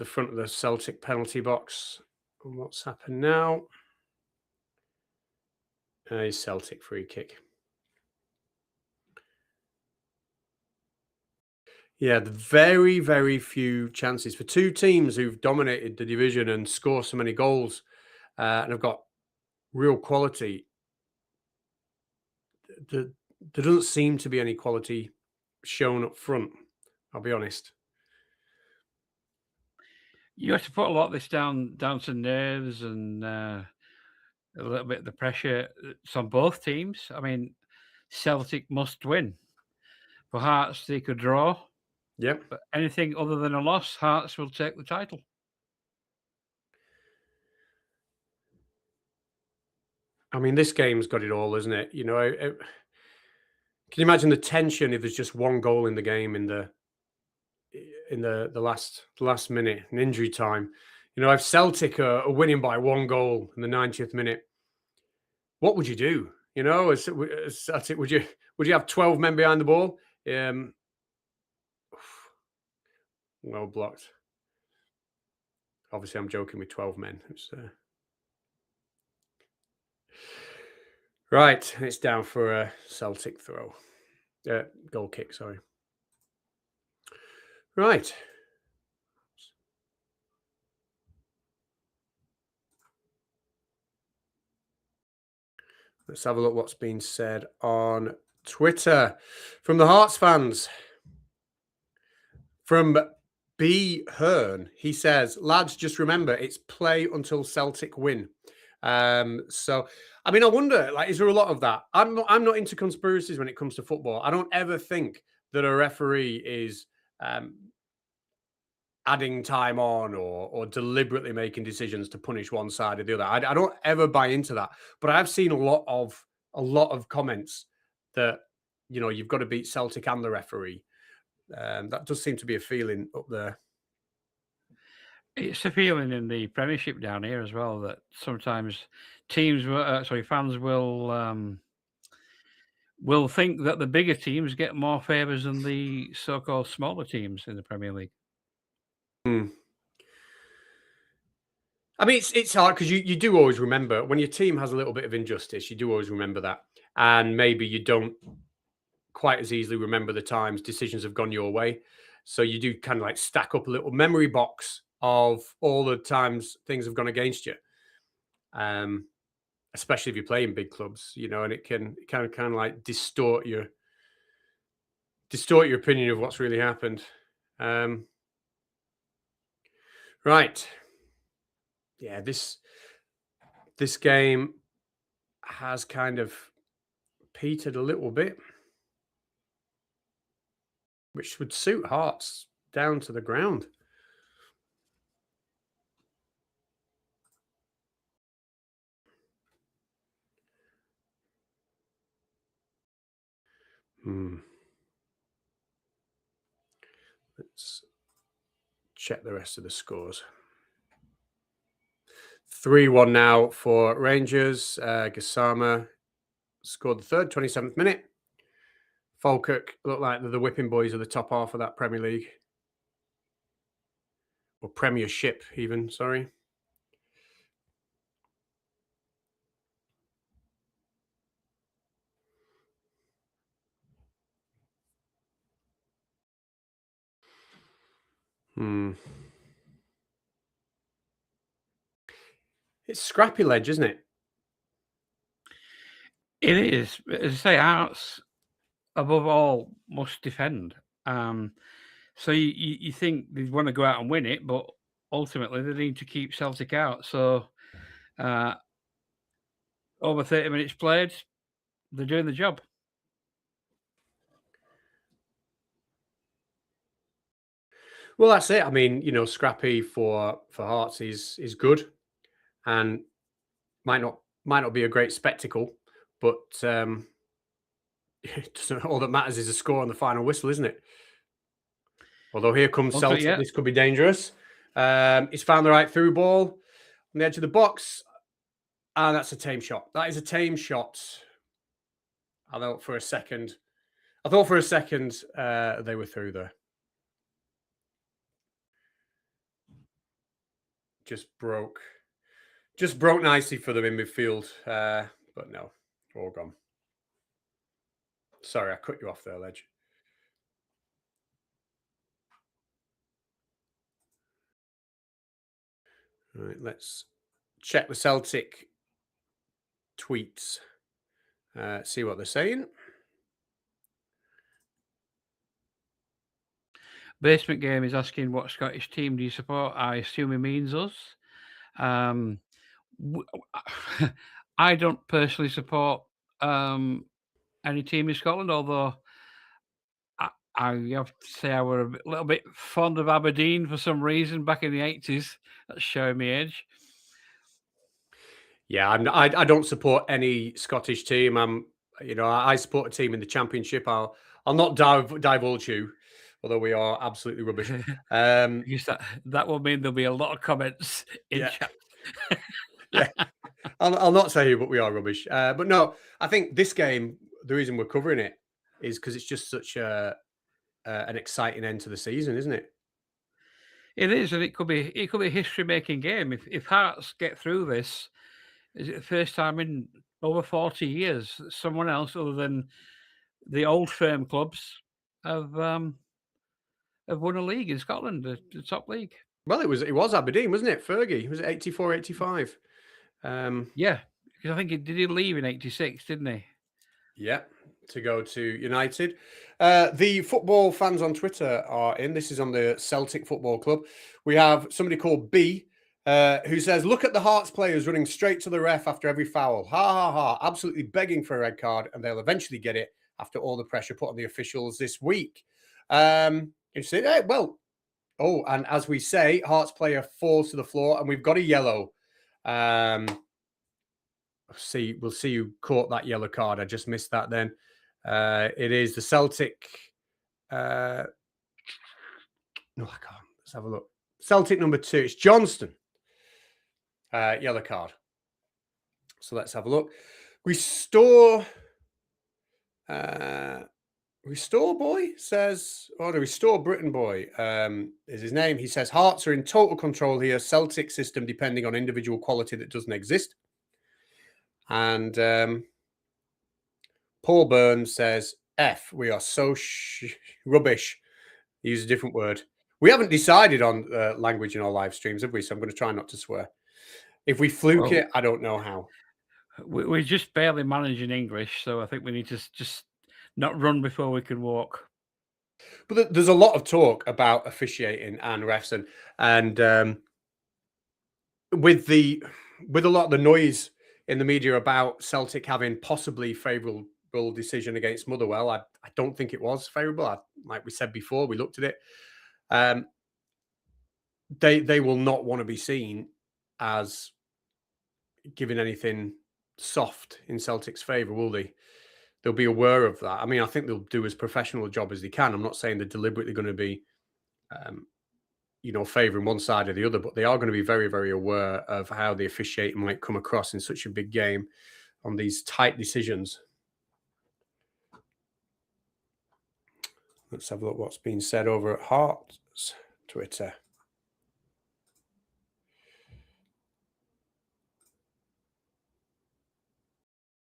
front of the Celtic penalty box. And what's happened now? A Celtic free kick. Yeah, the very, very few chances for two teams who've dominated the division and score so many goals and have got real quality. There doesn't seem to be any quality shown up front, I'll be honest. You have to put a lot of this down to nerves and a little bit of the pressure. It's on both teams. I mean, Celtic must win. For Hearts, they could draw. Yep. But anything other than a loss, Hearts will take the title. I mean, this game's got it all, isn't it? Can you imagine the tension if there's just one goal in the game in the last minute, in injury time? If Celtic are winning by one goal in the 90th minute, what would you do? As Celtic, would you have 12 men behind the ball? Well blocked. Obviously, I'm joking with 12 men. Right, it's down for a Celtic throw. Goal kick, sorry. Right. Let's have a look what's been said on Twitter from the Hearts fans. From B. Hearn, he says, lads, just remember, it's play until Celtic win. So, I mean, I wonder, is there a lot of that? I'm not into conspiracies when it comes to football. I don't ever think that a referee is adding time on or deliberately making decisions to punish one side or the other. I don't ever buy into that. But I've seen a lot of comments that you've got to beat Celtic and the referee. That does seem to be a feeling up there. It's a feeling in the Premiership down here as well that sometimes fans will think that the bigger teams get more favours than the so-called smaller teams in the Premier League. I mean, it's hard because you do always remember when your team has a little bit of injustice. You do always remember that, and maybe you don't quite as easily remember the times decisions have gone your way. So you do kind of stack up a little memory box of all the times things have gone against you. Especially if you play in big clubs, and it can kind of distort your opinion of what's really happened. Right. Yeah, this game has kind of petered a little bit. which would suit Hearts down to the ground. Let's check the rest of the scores. 3-1 now for Rangers. Gassama scored the third, 27th minute. Falkirk look like they're the whipping boys of the top half of that Premier League. Or Premiership, even, sorry. It's scrappy ledge, isn't it? It is. As I say, Hearts, above all, must defend. So you think they want to go out and win it, but ultimately they need to keep Celtic out. So over 30 minutes played, they're doing the job. Well, that's it. I mean, scrappy for Hearts is good, and might not be a great spectacle, but all that matters is a score on the final whistle, isn't it? Although here comes Celtic, this could be dangerous. He's found the right through ball on the edge of the box, and that's a tame shot. That is a tame shot. I thought for a second they were through there. Just broke nicely for them in midfield, but no, all gone. Sorry, I cut you off there, Ledge. All right, let's check the Celtic tweets, see what they're saying. Basement Game is asking what Scottish team do you support? I assume he means us. I don't personally support any team in Scotland, although I have to say I were a little bit fond of Aberdeen for some reason back in the 80s. That's showing me age. Yeah, I don't support any Scottish team. I support a team in the Championship. I'll not divulge you, although we are absolutely rubbish. That will mean there'll be a lot of comments in chat. Yeah, I'll not say who, but we are rubbish. But no, I think this game, the reason we're covering it is because it's just such an exciting end to the season, isn't it? It is, and it could be a history-making game. If Hearts get through this, is it the first time in over 40 years that someone else other than the old firm clubs have won a league in Scotland, the top league? Well, it was Aberdeen, wasn't it? Fergie, was it 84, 85? Yeah, because I think did he leave in 86, didn't he? Yeah, to go to United. The football fans on Twitter are in. This is on the Celtic Football Club. We have somebody called B who says, look at the Hearts players running straight to the ref after every foul. Ha, ha, ha. Absolutely begging for a red card, and they'll eventually get it after all the pressure put on the officials this week. Well, and as we say, Hearts player falls to the floor, and we've got a yellow. We'll see who caught that yellow card. I just missed that then. It is the Celtic. No, I can't. Let's have a look. Celtic number 2. It's Johnston. Yellow card. So let's have a look. Restore Boy says, the Restore Britain Boy is his name. He says, Hearts are in total control here. Celtic system depending on individual quality that doesn't exist. And Paul Burns says, F, we are so rubbish. Use a different word. We haven't decided on language in our live streams, have we? So I'm going to try not to swear. If we fluke it, I don't know how. We're just barely managing English, so I think we need to just not run before we can walk. But there's a lot of talk about officiating and refs, and with a lot of the noise in the media about Celtic having possibly favourable favourable decision against Motherwell. I don't think it was favourable. Like we said before, we looked at it. They will not want to be seen as giving anything soft in Celtic's favour, will they? They'll be aware of that. I mean, I think they'll do as professional a job as they can. I'm not saying they're deliberately going to be, favouring one side or the other, but they are going to be very, very aware of how the officiating might come across in such a big game on these tight decisions. Let's have a look what's been said over at Hearts Twitter.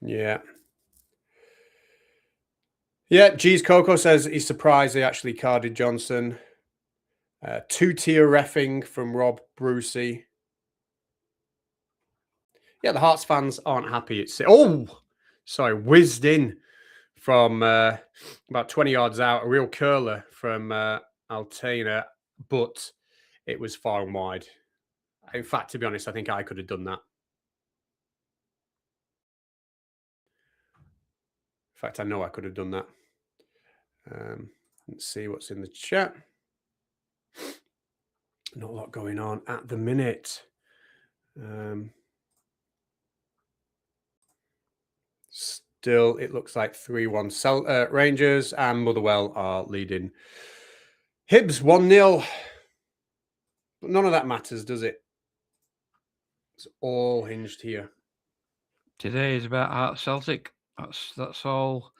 Yeah. G's Coco says he's surprised they actually carded Johnson. Two-tier reffing from Rob Brucey. Yeah, the Hearts fans aren't happy. Whizzed in from about 20 yards out. A real curler from Altena, but it was far and wide. In fact, to be honest, I think I could have done that. In fact, I know I could have done that. Let's see what's in the chat. Not a lot going on at the minute. Still, it looks like 3-1 Rangers, and Motherwell are leading Hibs 1-0. But none of that matters, does it? It's all hinged here. Today is about Hearts Celtic. That's all.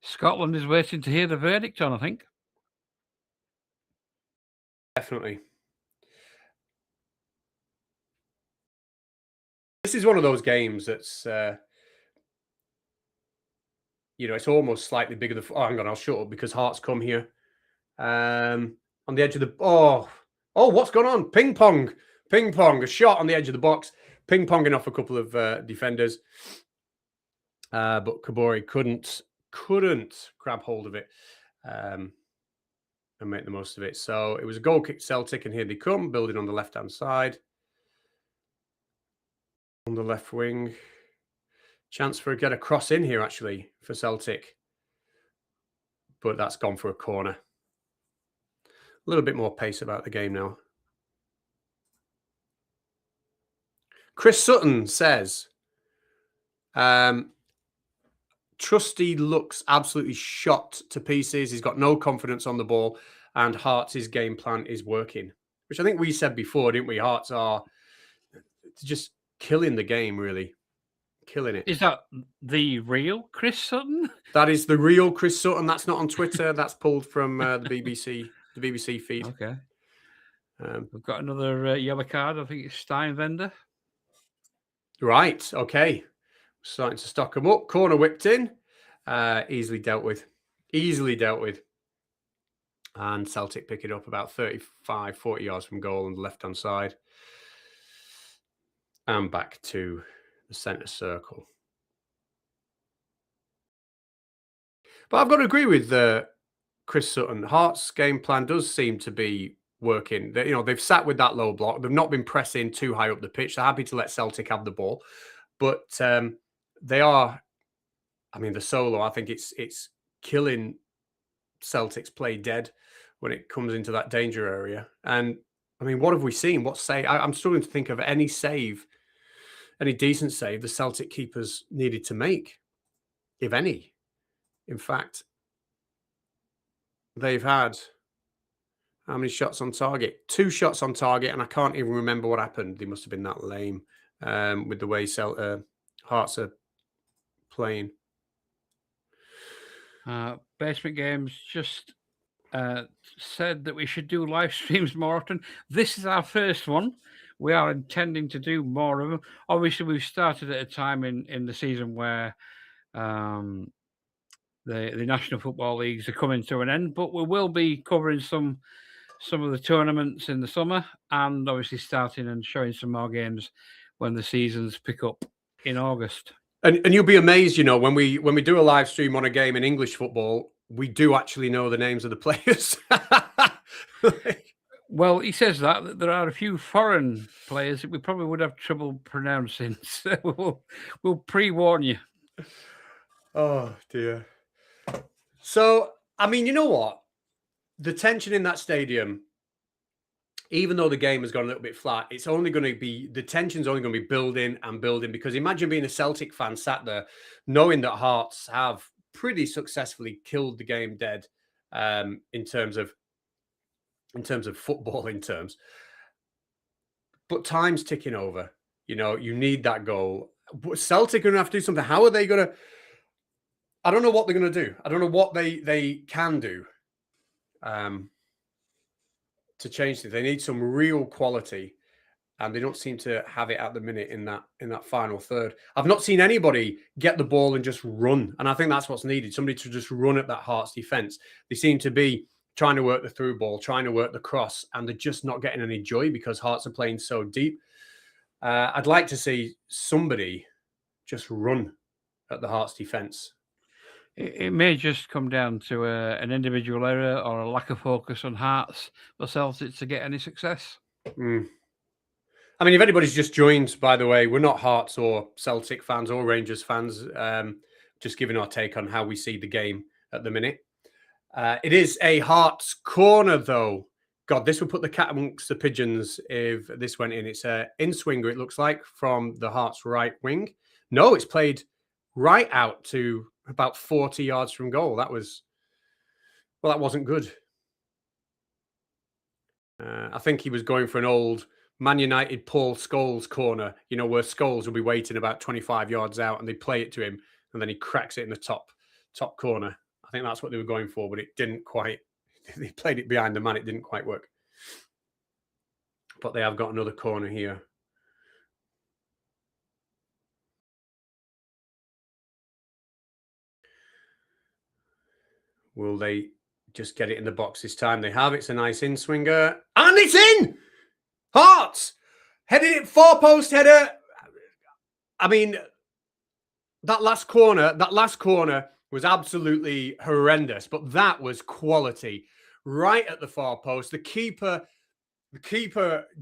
Scotland is waiting to hear the verdict on, I think. Definitely. This is one of those games that's, it's almost slightly bigger than. Oh, hang on, I'll shut up because Hearts come here. On the edge of the. Oh, what's going on? Ping pong. A shot on the edge of the box. Ping ponging off a couple of defenders. But Kabori couldn't grab hold of it and make the most of it. So it was a goal kick Celtic, and here they come, building on the left-hand side. On the left wing. Chance for get a cross in here, actually, for Celtic. But that's gone for a corner. A little bit more pace about the game now. Chris Sutton says, Trusty looks absolutely shot to pieces. He's got no confidence on the ball, and Hearts' game plan is working, which I think we said before, didn't we? Hearts are just killing the game, really. Killing it. Is that the real Chris Sutton? That is the real Chris Sutton. That's not on Twitter. That's pulled from the BBC feed. Okay. We've got another yellow card. I think it's Steinvender. Right. Okay. Starting to stock them up. Corner whipped in. Easily dealt with. And Celtic pick it up about 35, 40 yards from goal on the left-hand side. And back to the centre circle. But I've got to agree with Chris Sutton. Hearts' game plan does seem to be working. They've sat with that low block. They've not been pressing too high up the pitch. They're happy to let Celtic have the ball. But they are, the solo, I think it's killing Celtic's play dead when it comes into that danger area. And, what have we seen? What save? I'm struggling to think of any decent save the Celtic keepers needed to make, if any. In fact, they've had how many shots on target? 2 shots on target, and I can't even remember what happened. They must have been that lame with the way Hearts are playing. Basement Games just said that we should do live streams more often. This is our first one. We are intending to do more of them. Obviously, we've started at a time in the season where the National Football Leagues are coming to an end, but we will be covering some of the tournaments in the summer, and obviously starting and showing some more games when the seasons pick up in August. And you'll be amazed, when we do a live stream on a game in English football, we do actually know the names of the players. Well, he says that there are a few foreign players that we probably would have trouble pronouncing. So we'll pre-warn you. Oh, dear. So, I mean, you know what? The tension in that stadium, even though the game has gone a little bit flat, it's only going to be, the tension's only going to be building and building, because imagine being a Celtic fan sat there knowing that Hearts have pretty successfully killed the game dead, in terms of footballing terms. But time's ticking over. You know, you need that goal. But Celtic are going to have to do something. How are they going to? I don't know what they're going to do. I don't know what they can do, um, to change it. They need some real quality, and they don't seem to have it at the minute in that final third. I've not seen anybody get the ball and just run, and I think that's what's needed. Somebody to just run at that Hearts defense. They seem to be trying to work the through ball, trying to work the cross, and they're just not getting any joy because Hearts are playing so deep. I'd like to see somebody just run at the Hearts defense. It may just come down to an individual error or a lack of focus on Hearts for Celtic to get any success. Mm. I mean, if anybody's just joined, by the way, we're not Hearts or Celtic fans or Rangers fans. Just giving our take on how we see the game at the minute. It is a Hearts corner, though. God, this would put the cat amongst the pigeons if this went in. It's a in-swinger, it looks like, from the Hearts right wing. No, it's played right out to about 40 yards from goal. That wasn't good. I think he was going for an old Man United Paul Scholes corner, you know, where Scholes will be waiting about 25 yards out and they play it to him and then he cracks it in the top corner. I think that's what they were going for, but it didn't quite. They played it behind the man. It didn't quite work. But they have got another corner here. Will they just get it in the box this time? They have. It's a nice in-swinger. And it's in! Hearts! Headed it, four-post header. I mean, that last corner was absolutely horrendous, but that was quality. Right at the far post. The keeper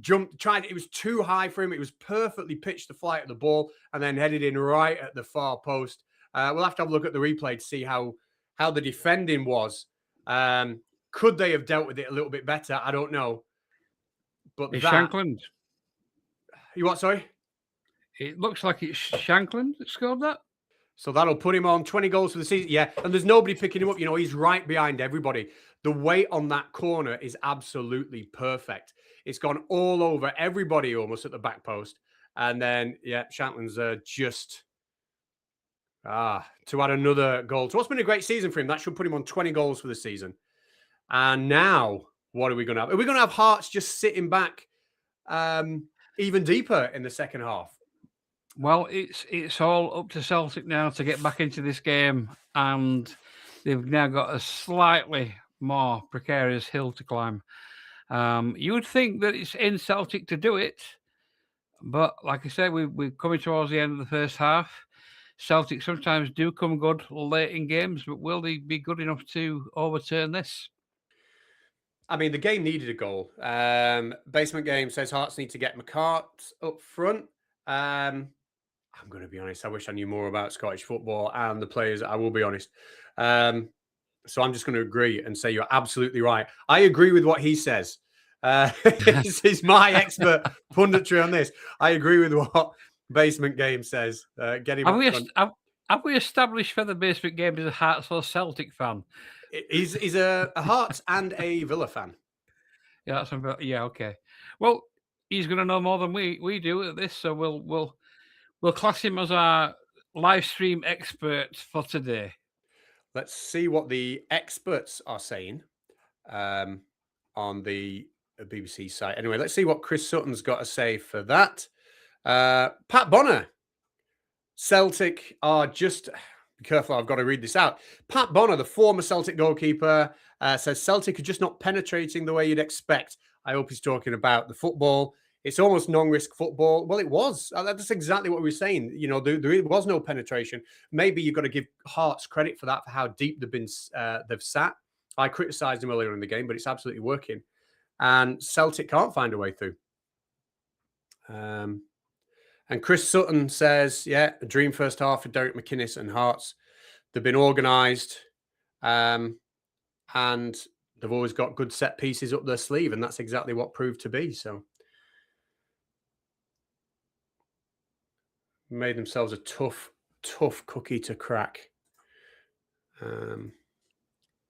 jumped, tried, it was too high for him. It was perfectly pitched the flight of the ball and then headed in right at the far post. We'll have to have a look at the replay to see how the defending was. Could they have dealt with it a little bit better? I don't know. But it's Shankland. You what, sorry? It looks like it's Shankland that scored that. So that'll put him on 20 goals for the season. Yeah, and there's nobody picking him up. You know, he's right behind everybody. The weight on that corner is absolutely perfect. It's gone all over everybody almost at the back post. And then, yeah, Shankland's just to add another goal. So what's been a great season for him. That should put him on 20 goals for the season. And now, what are we going to have? Are we going to have Hearts just sitting back even deeper in the second half? Well, it's all up to Celtic now to get back into this game, and they've now got a slightly more precarious hill to climb. You would think that it's in Celtic to do it, but like I said, we're coming towards the end of the first half. Celtic sometimes do come good late in games, but will they be good enough to overturn this? I mean, the game needed a goal. Basement Game says Hearts need to get McCart up front. I'm going to be honest. I wish I knew more about Scottish football and the players. I will be honest. So I'm just going to agree and say you're absolutely right. I agree with what he says. This is my expert punditry on this. I agree with what Basement Game says. Get him. Have we established whether Basement Game is a Hearts or Celtic fan? He's a Hearts and a Villa fan. Yeah, okay. Well, he's going to know more than we do at this, so we'll class him as our live stream expert for today. Let's see what the experts are saying on the BBC site. Anyway, let's see what Chris Sutton's got to say for that. Pat Bonner. Celtic are just... Be careful, I've got to read this out. Pat Bonner, the former Celtic goalkeeper, says Celtic are just not penetrating the way you'd expect. I hope he's talking about the football. It's almost non-risk football. Well, it was. That's exactly what we were saying. You know, there was no penetration. Maybe you've got to give Hearts credit for that, for how deep they've sat. I criticised him earlier in the game, but it's absolutely working. And Celtic can't find a way through. And Chris Sutton says, yeah, a dream first half for Derek McInnes and Hearts. They've been organised and they've always got good set pieces up their sleeve. And that's exactly what proved to be. So made themselves a tough cookie to crack.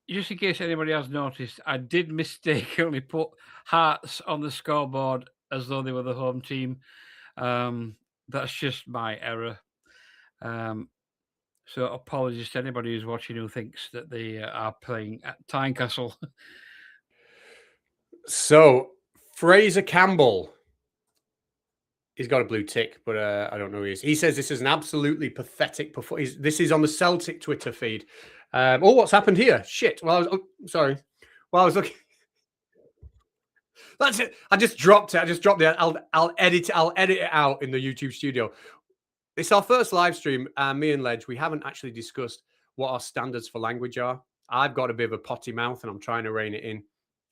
Just in case anybody has noticed, I did mistakenly put Hearts on the scoreboard as though they were the home team. That's just my error. So apologies to anybody who's watching who thinks that they are playing at Tynecastle. So Fraser Campbell, he's got a blue tick, but I don't know who he is. He says this is an absolutely pathetic performance. This is on the Celtic Twitter feed. What's happened here? Shit. Well, sorry. Well, I was looking. That's it. I just dropped it. I'll edit it out in the YouTube studio. It's our first live stream. Me and Ledge, we haven't actually discussed what our standards for language are. I've got a bit of a potty mouth, and I'm trying to rein it in.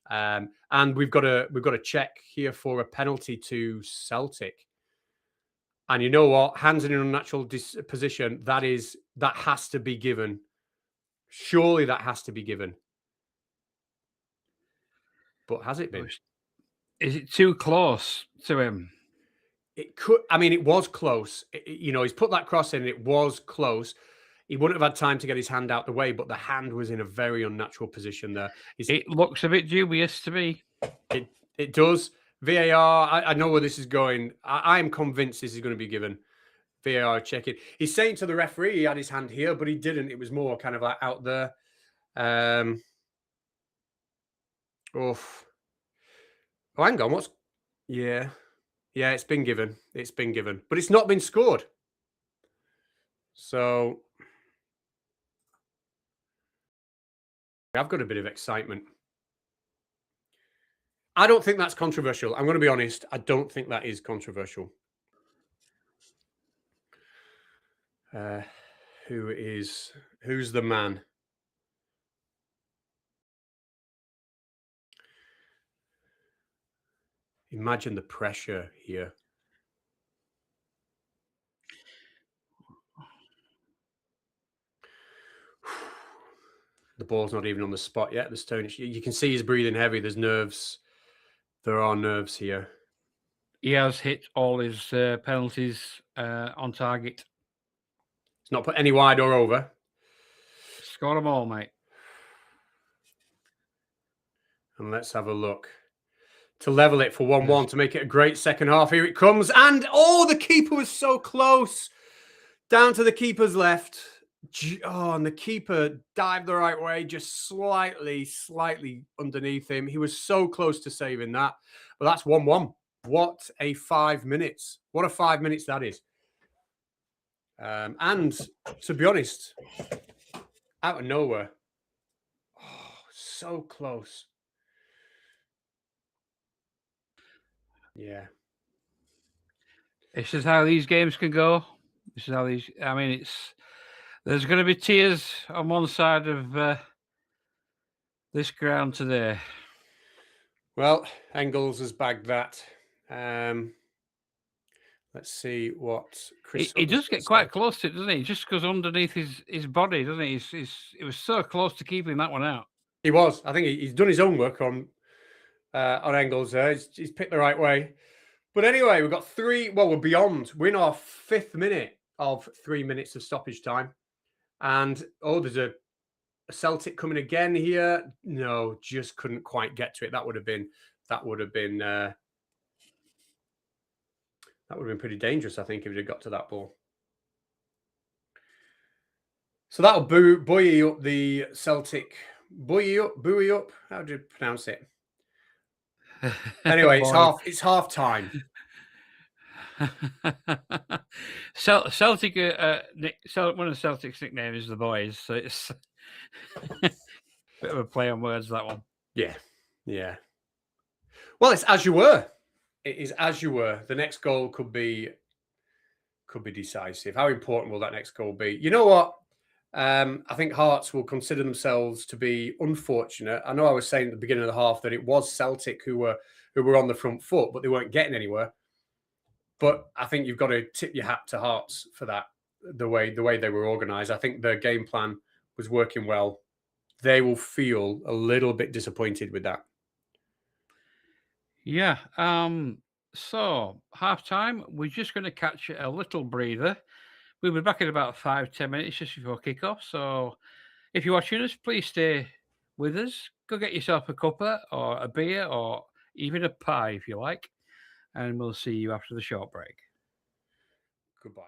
And we've got a check here for a penalty to Celtic. And you know what? Hands in an unnatural position. That has to be given. Surely that has to be given. But has it been? Is it too close to him? It could. I mean, it was close. He's put that cross in. It was close. He wouldn't have had time to get his hand out the way, but the hand was in a very unnatural position there. It looks a bit dubious to me. It does. VAR, I know where this is going. I'm convinced this is going to be given. VAR checking. He's saying to the referee he had his hand here, but he didn't. It was more kind of like out there. Oh, hang on. Yeah, it's been given. It's been given. But it's not been scored. So I've got a bit of excitement. I don't think that's controversial. I'm going to be honest. I don't think that is controversial. Who's the man? Imagine the pressure here. The ball's not even on the spot yet. The stone. You can see he's breathing heavy. There's nerves. There are nerves here. He has hit all his penalties on target. He's not put any wide or over. Score them all, mate. And let's have a look. To level it for 1-1 to make it a great second half. Here it comes. And, the keeper was so close. Down to the keeper's left. And the keeper dived the right way, just slightly underneath him. He was so close to saving that. But that's 1-1. What a 5 minutes. What a 5 minutes that is. And to be honest, out of nowhere. Oh, so close. Yeah. This is how these games can go. There's going to be tears on one side of this ground today. Well, Engels has bagged that. Let's see what Chris. He does get quite close to it, doesn't he? He just goes underneath his body, doesn't he? He was so close to keeping that one out. He was. I think he's done his own work on Engels there. He's picked the right way. But anyway, we've got we're beyond. We're in our 5th minute of 3 minutes of stoppage time. And, there's a Celtic coming again here. No, just couldn't quite get to it. That would have been pretty dangerous, I think, if it had got to that ball. So that'll buoy up the Celtic. Buoy up. How do you pronounce it? Anyway, it's half time. Celtic, one of Celtic's nicknames is the boys, so it's a bit of a play on words, that one. Yeah. Well, it's as you were. It is as you were. The next goal could be decisive. How important will that next goal be? You know what? I think Hearts will consider themselves to be unfortunate. I know I was saying at the beginning of the half that it was Celtic who were on the front foot, but they weren't getting anywhere. But I think you've got to tip your hat to Hearts for that, the way they were organised. I think their game plan was working well. They will feel a little bit disappointed with that. Yeah. So half time, we're just going to catch a little breather. We'll be back in about 5-10 minutes just before kickoff. So if you're watching us, please stay with us. Go get yourself a cuppa or a beer or even a pie if you like. And we'll see you after the short break. Goodbye.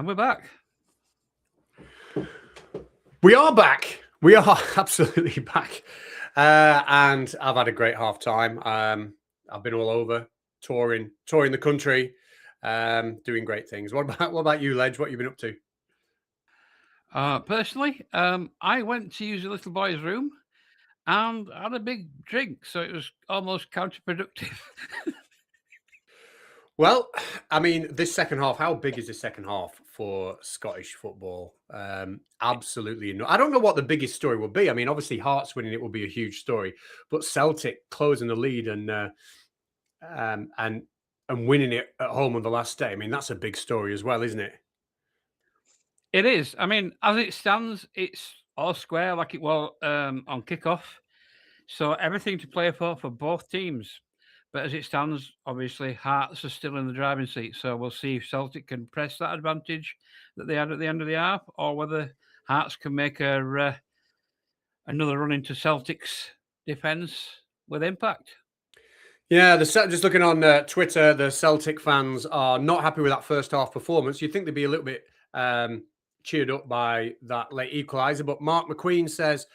And we're back. We are back. We are absolutely back. And I've had a great half time. I've been all over, touring the country, doing great things. What about you, Ledge? What have you been up to? Personally, I went to use a little boy's room and had a big drink, so it was almost counterproductive. Well, I mean, this second half, how big is the second half for Scottish football? Absolutely. I don't know what the biggest story will be. I mean, obviously, Hearts winning it will be a huge story, but Celtic closing the lead and winning it at home on the last day. I mean, that's a big story as well, isn't it? It is. I mean, as it stands, it's all square like it was on kickoff. So everything to play for both teams. But as it stands, obviously, Hearts are still in the driving seat. So we'll see if Celtic can press that advantage that they had at the end of the half, or whether Hearts can make another run into Celtic's defence with impact. Yeah, just looking on Twitter, the Celtic fans are not happy with that first half performance. You'd think they'd be a little bit cheered up by that late equaliser. But Mark McQueen says,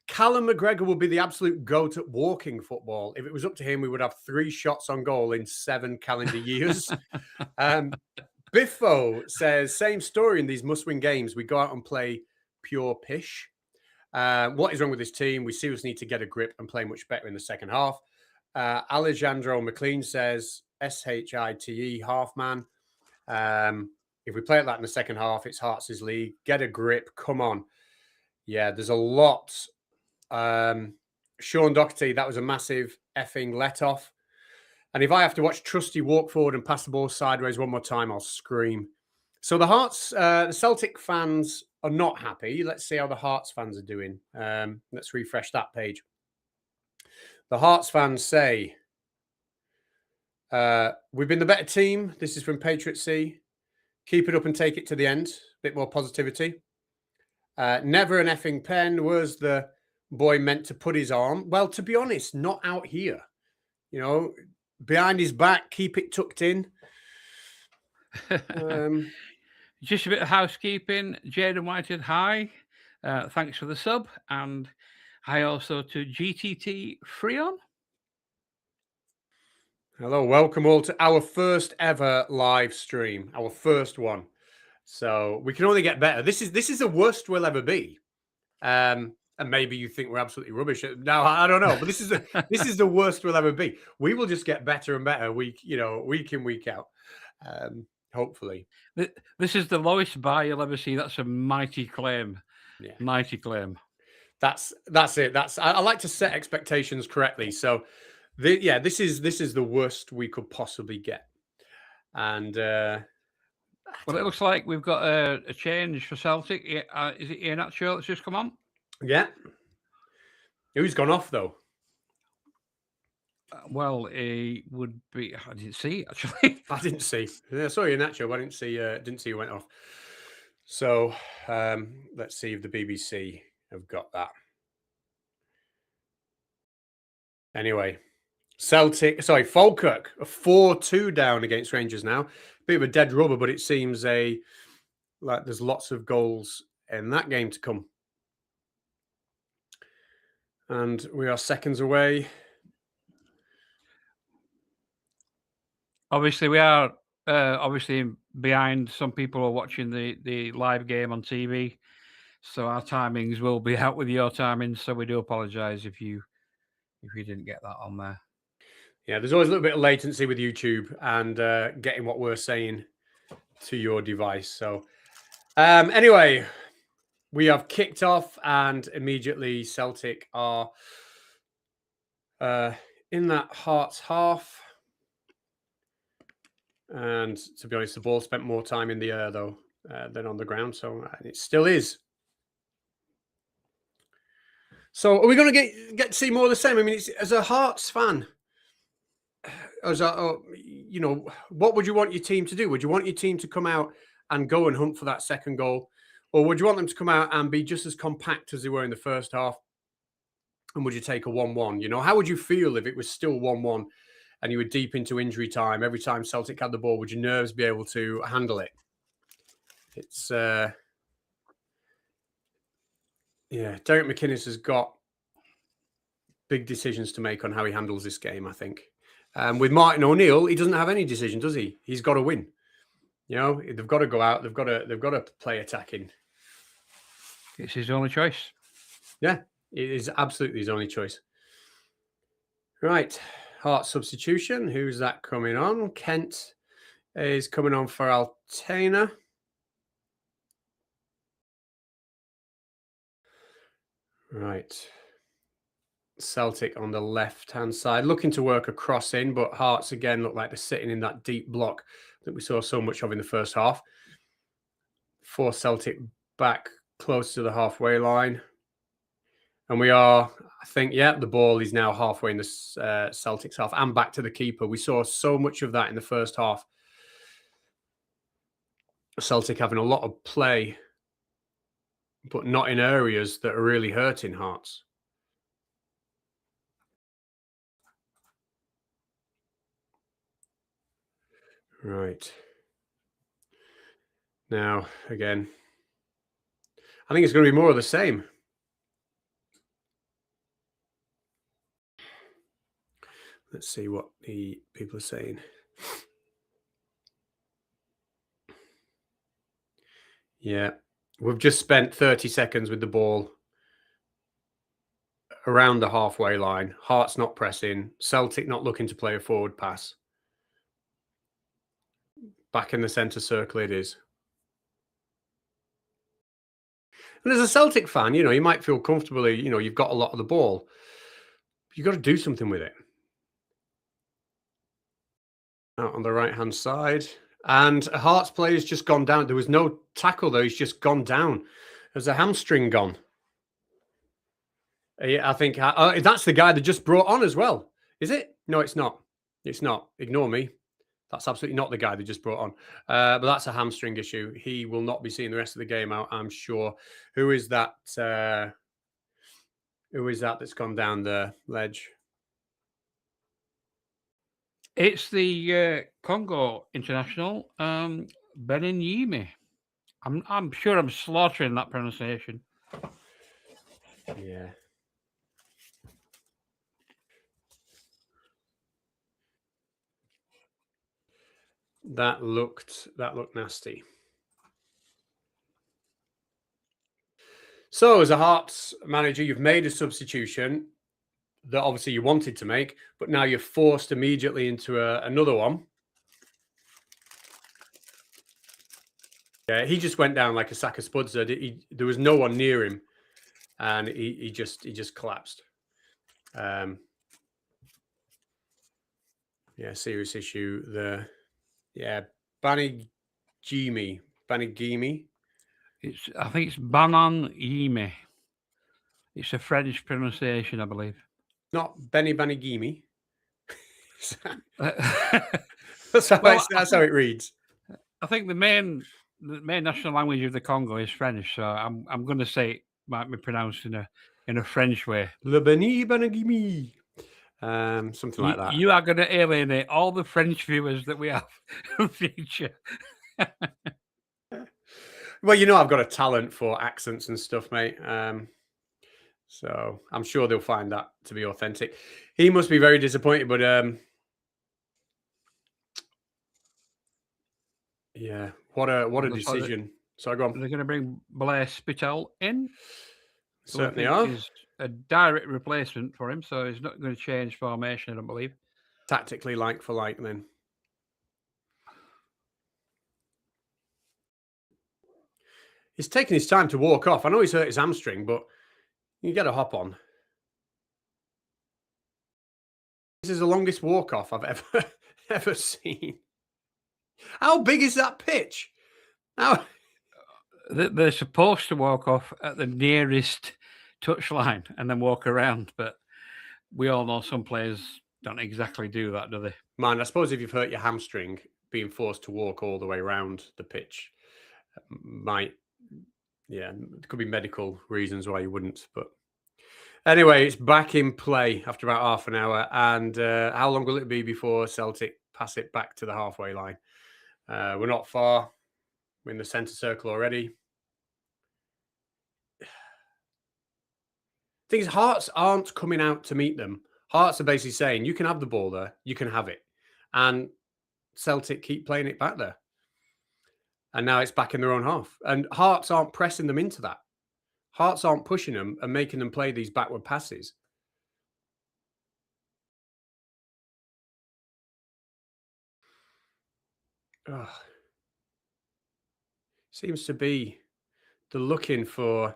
Callum McGregor will be the absolute goat at walking football. If it was up to him, we would have 3 shots on goal in 7 calendar years. Biffo says, same story in these must-win games. We go out and play pure pish. What is wrong with this team? We seriously need to get a grip and play much better in the second half. Alejandro McLean says, SHITE, half man. If we play it like in the second half, it's Hearts' league. Get a grip. Come on. Yeah, there's a lot. Sean Doherty, that was a massive effing let-off. And if I have to watch Trusty walk forward and pass the ball sideways one more time, I'll scream. So the Hearts, the Celtic fans are not happy. Let's see how the Hearts fans are doing. Let's refresh that page. The Hearts fans say, we've been the better team. This is from Patriot C. Keep it up and take it to the end. Bit more positivity. Never an effing pen. Was the boy meant to put his arm? Well, to be honest, not out here. You know, behind his back, keep it tucked in. Just a bit of housekeeping. Jaden Whitehead, hi. Thanks for the sub. And hi also to GTT Freon. Hello, welcome all to our first ever live stream, our first one. So we can only get better. This is the worst we'll ever be. And maybe you think we're absolutely rubbish. No, I don't know. But this is the worst we'll ever be. We will just get better and better week in, week out. Hopefully. This is the lowest bar you'll ever see. That's a mighty claim. Yeah. Mighty claim. That's it. I like to set expectations correctly. So this is the worst we could possibly get. And well, it looks like we've got a change for Celtic. Is it Ian Atcho that's just come on? Yeah. Who's gone off, though? Well, he would be... I didn't see, actually. I didn't see. I saw Ian Atcho, but I didn't see who went off. So, let's see if the BBC have got that. Anyway, Falkirk, a 4-2 down against Rangers now. Bit of a dead rubber, but it seems like there's lots of goals in that game to come. And we are seconds away. Obviously, we are behind. Some people are watching the live game on TV. So our timings will be out with your timings. So we do apologise if you didn't get that on there. Yeah, there's always a little bit of latency with YouTube and getting what we're saying to your device. So anyway, we have kicked off and immediately Celtic are in that Hearts half. And to be honest, the ball spent more time in the air, though, than on the ground. So it still is. So are we going to get to see more of the same? I mean, as a Hearts fan, what would you want your team to do? Would you want your team to come out and go and hunt for that second goal? Or would you want them to come out and be just as compact as they were in the first half? And would you take a 1-1? You know, how would you feel if it was still 1-1 and you were deep into injury time? Every time Celtic had the ball, would your nerves be able to handle it? It's Derek McInnes has got big decisions to make on how he handles this game, I think. With Martin O'Neill, he doesn't have any decision, does he? He's got to win. You know, they've got to go out. They've got to play attacking. It's his only choice. Yeah, it is absolutely his only choice. Right, Heart substitution. Who's that coming on? Kent is coming on for Altena. Right. Celtic on the left-hand side, looking to work a cross in, but Hearts again look like they're sitting in that deep block that we saw so much of in the first half. Force Celtic back close to the halfway line. And we are, I think, the ball is now halfway in the Celtics half and back to the keeper. We saw so much of that in the first half. Celtic having a lot of play, but not in areas that are really hurting Hearts. Right. Now, again, I think it's going to be more of the same. Let's see what the people are saying. Yeah, we've just spent 30 seconds with the ball around the halfway line. Hearts not pressing. Celtic not looking to play a forward pass. Back in the centre circle it is. And as a Celtic fan, you know, you might feel comfortably, you know, you've got a lot of the ball. You've got to do something with it. Out on the right-hand side. And a Hearts player has just gone down. There was no tackle, though. He's just gone down. There's a hamstring gone. I think that's the guy that just brought on as well. Is it? No, it's not. It's not. Ignore me. That's absolutely not the guy they just brought on. But that's a hamstring issue. He will not be seeing the rest of the game out, I'm sure. Who is that? Who is that that's gone down the ledge? It's the Congo international, Benin. I'm sure I'm slaughtering that pronunciation. Yeah. That looked nasty. So, as a Hearts manager, you've made a substitution that obviously you wanted to make, but now you're forced immediately into another one. Yeah, he just went down like a sack of spuds. There was no one near him, and he just collapsed. Yeah, serious issue there. Yeah, Banigimi. I think it's Banigimi. It's a French pronunciation, I believe. Not Banigimi. That's how it reads. I think the main national language of the Congo is French, so I'm going to say it might be pronounced in a French way. Le Banigimi. Something like that. You are going to alienate all the French viewers that we have in future. Well, you know, I've got a talent for accents and stuff, mate. So I'm sure they'll find that to be authentic. He must be very disappointed, but yeah, what a decision. So go on. They're going to bring Blair Spittel in. Certainly are. He's a direct replacement for him, so he's not going to change formation, I don't believe. Tactically like for like, then. He's taking his time to walk off. I know he's hurt his hamstring, but you get a hop on. This is the longest walk off I've ever seen. How big is that pitch? How... They're supposed to walk off at the nearest touchline and then walk around, but we all know some players don't exactly do that, do they? Man, I suppose if you've hurt your hamstring, being forced to walk all the way around the pitch might, yeah, it could be medical reasons why you wouldn't. But anyway, it's back in play after about half an hour. And how long will it be before Celtic pass it back to the halfway line? We're not far. We're in the centre circle already. Things Hearts aren't coming out to meet them. Hearts are basically saying, you can have the ball there, you can have it. And Celtic keep playing it back there. And now it's back in their own half. And Hearts aren't pressing them into that. Hearts aren't pushing them and making them play these backward passes. Ugh. Seems to be they're looking for,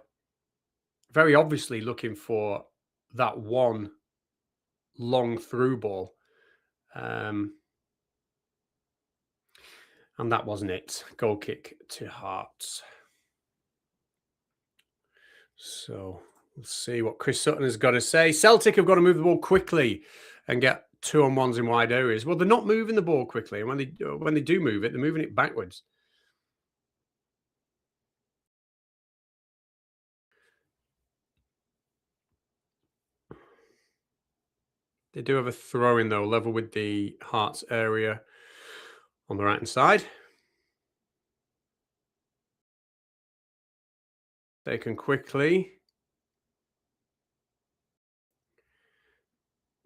very obviously looking for that one long through ball. And that wasn't it. Goal kick to Hearts. So we'll see what Chris Sutton has got to say. Celtic have got to move the ball quickly and get 2-on-1s in wide areas. Well, they're not moving the ball quickly. And when they do move it, they're moving it backwards. They do have a throw in, though, level with the Hearts area on the right-hand side. They can quickly.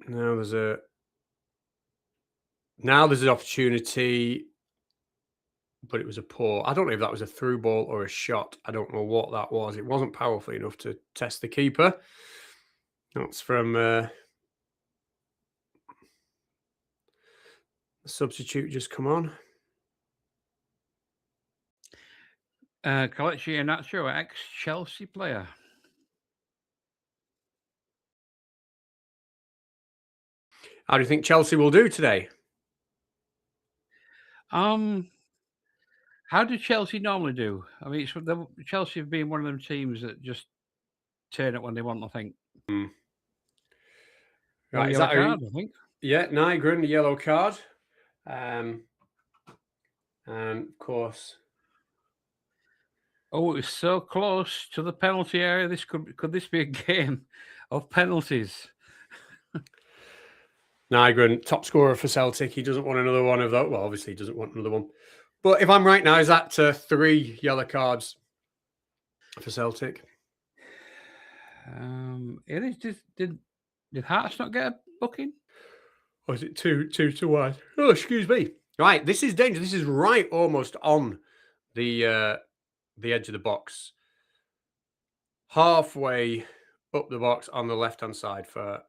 Now there's an opportunity, but it was a poor. I don't know if that was a through ball or a shot. I don't know what that was. It wasn't powerful enough to test the keeper. That's from the substitute just come on. Kelechi Iheanacho, ex-Chelsea player. How do you think Chelsea will do today? How do Chelsea normally do? I mean, Chelsea have been one of them teams that just turn it when they want, I think. Right, is that card, I think? Yeah, Nygren, yellow card. And of course. Oh, it's so close to the penalty area. This could this be a game of penalties? Nygren, top scorer for Celtic. He doesn't want another one of those. Well, obviously, he doesn't want another one. But if I'm right now, is that 3 yellow cards for Celtic? It is. Did Hearts not get a booking? Or is it 2 wide? Oh, excuse me. Right, this is dangerous. This is right almost on the edge of the box. Halfway up the box on the left-hand side for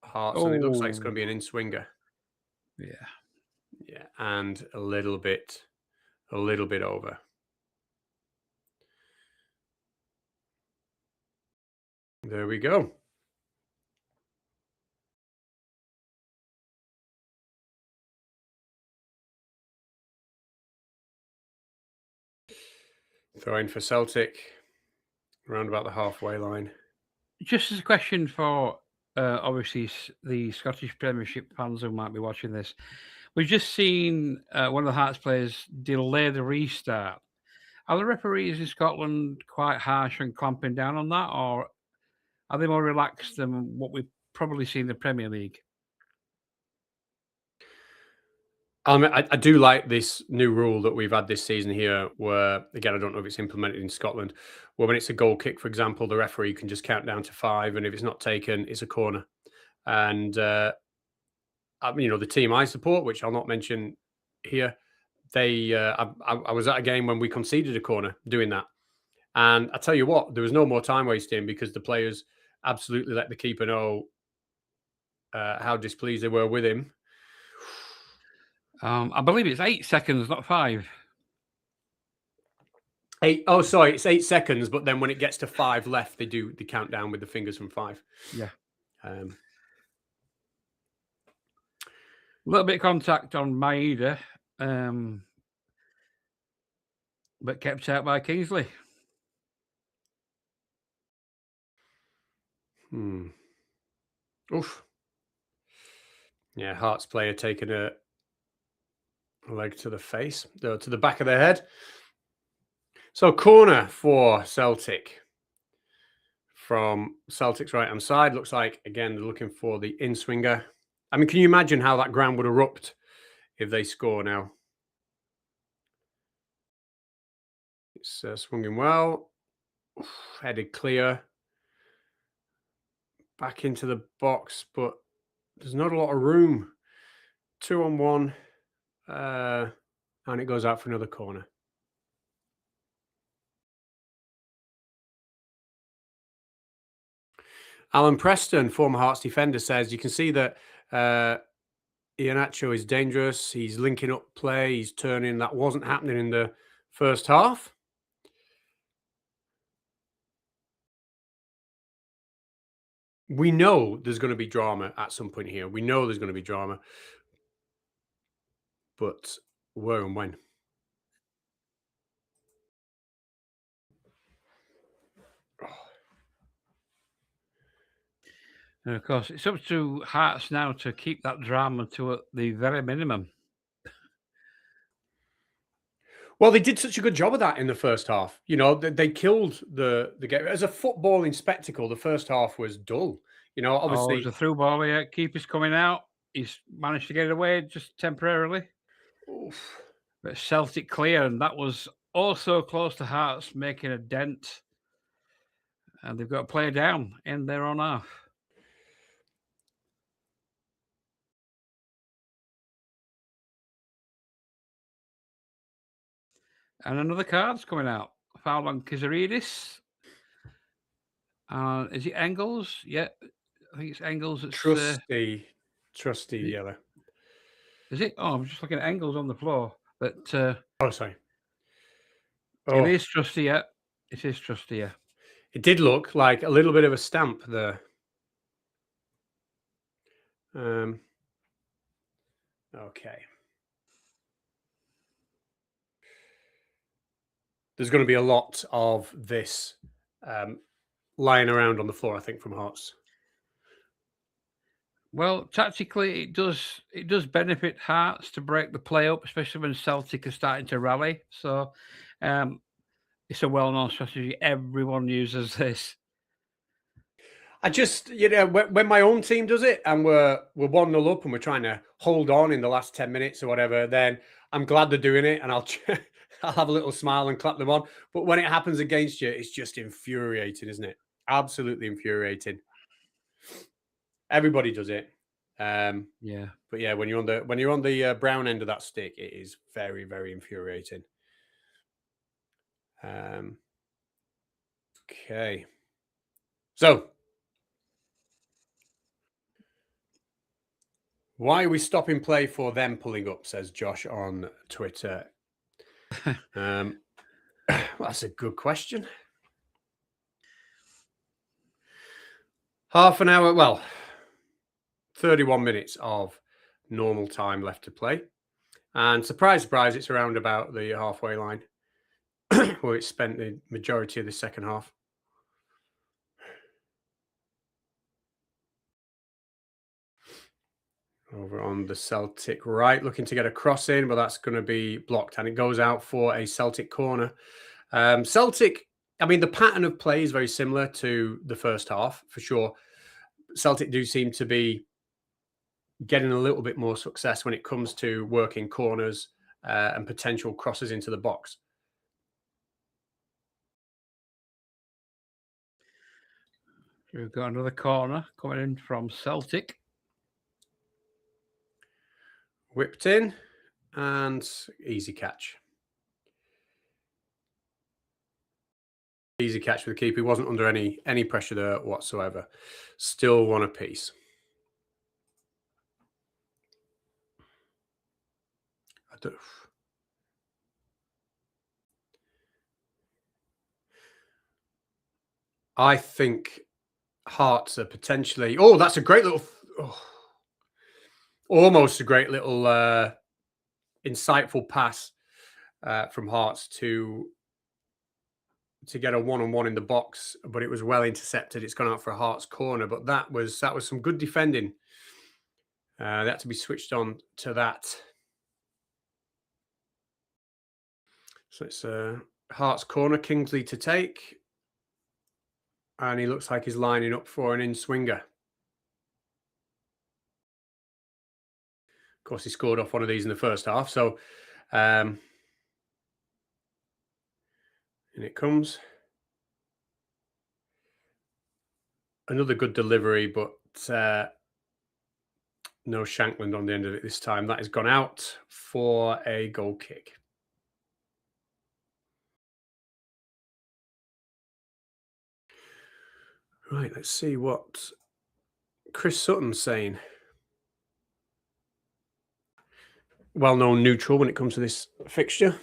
Hearts. And it looks like it's going to be an in-swinger. Yeah. Yeah, and a little bit over. There we go. Throw in for Celtic, around about the halfway line. Just as a question for obviously the Scottish Premiership fans who might be watching this, we've just seen one of the Hearts players delay the restart. Are the referees in Scotland quite harsh and clamping down on that, or are they more relaxed than what we've probably seen in the Premier League? I do like this new rule that we've had this season here, where, again, I don't know if it's implemented in Scotland, where when it's a goal kick, for example, the referee can just count down to 5, and if it's not taken, it's a corner. And, the team I support, which I'll not mention here, I was at a game when we conceded a corner doing that. And I tell you what, there was no more time wasting because the players absolutely let the keeper know how displeased they were with him. I believe it's 8 seconds, not 5. 8. Oh, sorry, it's 8 seconds. But then when it gets to 5 left, they count down with the fingers from 5. Yeah. A little bit of contact on Maeda, but kept out by Kingsley. Oof. Yeah, Hearts player taking a leg to the face, to the back of their head. So corner for Celtic from Celtic's right-hand side. Looks like, again, they're looking for the in-swinger. I mean, can you imagine how that ground would erupt if they score now? It's swung in well. Headed clear. Back into the box, but there's not a lot of room. 2-on-1. And it goes out for another corner. Alan Preston, former Hearts defender, says you can see that Iheanacho is dangerous. He's linking up play. He's turning. That wasn't happening in the first half. We know there's going to be drama at some point here. We know there's going to be drama. But where and when? And of course, it's up to Hearts now to keep that drama to the very minimum. Well, they did such a good job of that in the first half. You know, they killed the game. As a footballing spectacle, the first half was dull. You know, obviously. There's a through ball here. Keeper's coming out. He's managed to get it away just temporarily. Oof. But Celtic clear, and that was also close to Hearts making a dent. And they've got a player down in their own half. And another card's coming out. Foul on Kizaridis. Is it Engels? Yeah, I think it's Engels. It's trusty yellow. Is it? Oh, I'm just looking at Engels on the floor. But sorry. It is trusty. Yeah, it is trusty. Yeah. It did look like a little bit of a stamp there. Okay. There's going to be a lot of this lying around on the floor, I think, from Hearts. Well, tactically, it does benefit Hearts to break the play up, especially when Celtic are starting to rally. So it's a well-known strategy. Everyone uses this. I just, when my own team does it and we're 1-0 up and we're trying to hold on in the last 10 minutes or whatever, then I'm glad they're doing it and I'll have a little smile and clap them on. But when it happens against you, it's just infuriating, isn't it? Absolutely infuriating. Everybody does it. Yeah. But yeah, when you're on the brown end of that stick, it is very, very infuriating. Okay. So, why are we stopping play for them pulling up, says Josh on Twitter. Well, that's a good question. Half an hour, well, 31 minutes of normal time left to play. And surprise, surprise, it's around about the halfway line where it's spent the majority of the second half. Over on the Celtic right, looking to get a cross in, but that's going to be blocked. And it goes out for a Celtic corner. Celtic, I mean, the pattern of play is very similar to the first half, for sure. Celtic do seem to be getting a little bit more success when it comes to working corners and potential crosses into the box. We've got another corner coming in from Celtic. Whipped in and easy catch. Easy catch with the keeper. He wasn't under any pressure there whatsoever. Still one apiece. I think Hearts are potentially. Oh, that's a great little. Almost a great little insightful pass from Hearts to get a one-on-one in the box, but it was well intercepted. It's gone out for a Hearts corner, but that was some good defending. They had to be switched on to that. So it's a Hearts corner, Kingsley to take. And he looks like he's lining up for an in-swinger. Of course, he scored off one of these in the first half. So And it comes. Another good delivery, but no Shankland on the end of it this time. That has gone out for a goal kick. Right, let's see what Chris Sutton's saying. Well-known neutral when it comes to this fixture.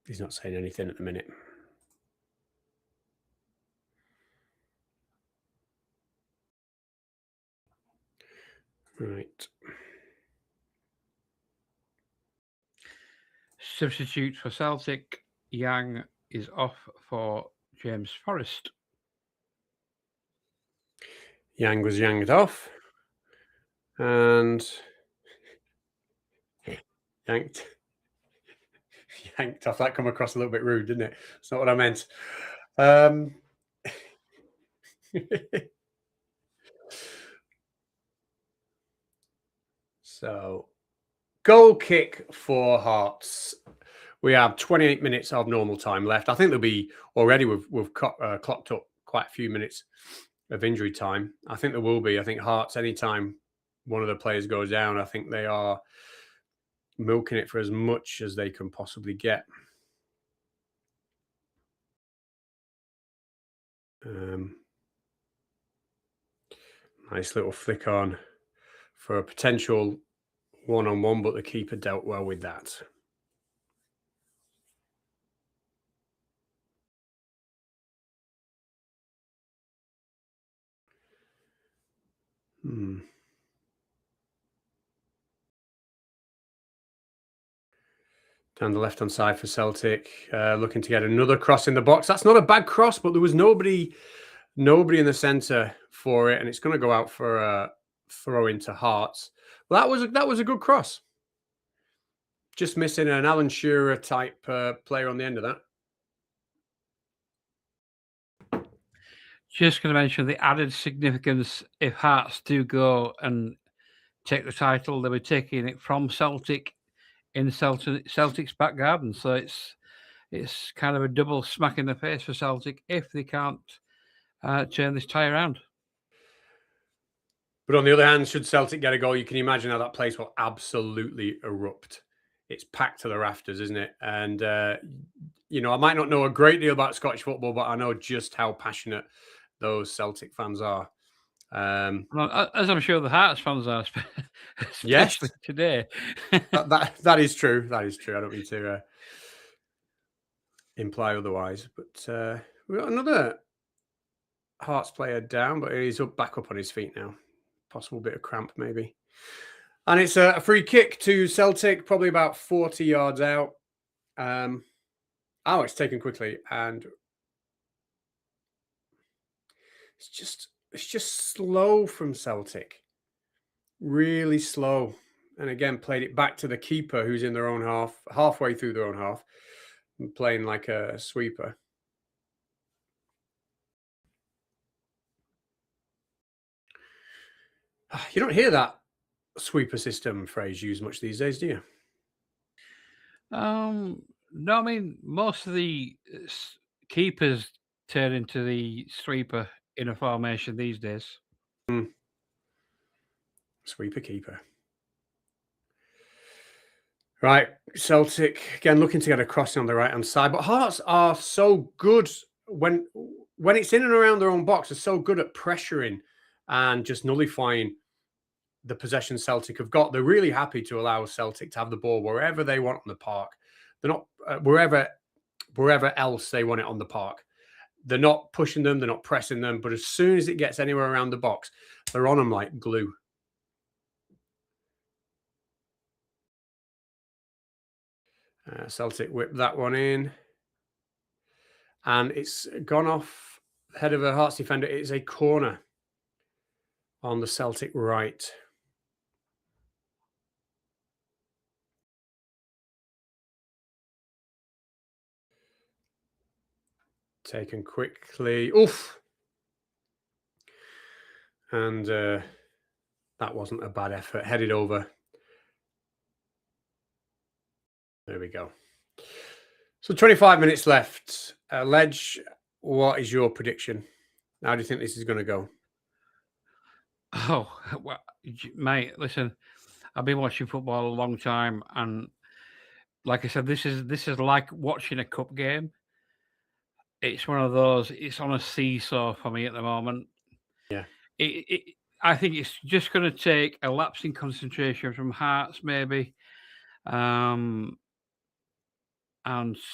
He's not saying anything at the minute. Right. Substitute for Celtic, Yang is off for James Forrest. Yang was yanged off. And yanked off. That come across a little bit rude, didn't it? That's not what I meant. So, goal kick for Hearts. We have 28 minutes of normal time left. I think there'll be already we've clocked up quite a few minutes of injury time. I think there will be. I think Hearts, anytime one of the players goes down, I think they are milking it for as much as they can possibly get. Nice little flick on for a potential one-on-one, but the keeper dealt well with that. Down the left-hand side for Celtic, looking to get another cross in the box. That's not a bad cross, but there was nobody in the centre for it, and it's going to go out for a throw into Hearts. Well, that was a good cross. Just missing an Alan Shearer type player on the end of that. Just going to mention the added significance if Hearts do go and take the title, they'll be taking it from Celtic in Celtic's back garden. So it's kind of a double smack in the face for Celtic if they can't turn this tie around. But on the other hand, should Celtic get a goal, you can imagine how that place will absolutely erupt. It's packed to the rafters, isn't it? And, you know, I might not know a great deal about Scottish football, but I know just how passionate those Celtic fans are. Well, as I'm sure the Hearts fans are, especially yes, today. that is true. That is true. I don't mean to imply otherwise. But we've got another Hearts player down, but he's back up on his feet now. Possible bit of cramp, maybe. And it's a free kick to Celtic, probably about 40 yards out. It's taken quickly, and it's just slow from Celtic. Really slow. And again, played it back to the keeper who's in their own half, halfway through their own half, and playing like a sweeper. You don't hear that sweeper system phrase used much these days, do you? No, I mean, most of the keepers turn into the sweeper in a formation these days. Sweeper keeper. Right, Celtic again looking to get a crossing on the right hand side, but Hearts are so good when it's in and around their own box. They're so good at pressuring and just nullifying the possession Celtic have got. They're really happy to allow Celtic to have the ball wherever they want on the park. They're not wherever else they want it on the park. They're not pushing them. They're not pressing them. But as soon as it gets anywhere around the box, they're on them like glue. Celtic whip that one in. And it's gone off the head of a Hearts defender. It's a corner on the Celtic right. Taken quickly. Oof. And that wasn't a bad effort. Headed over There we go. So 25 minutes left. Ledge, what is your prediction? How do you think this is going to go? Oh, well, mate, listen, I've been watching football a long time, and like I said, this is like watching a cup game. It's one of those. It's on a seesaw for me at the moment. Yeah. I think it's just going to take a lapse in concentration from Hearts, maybe, and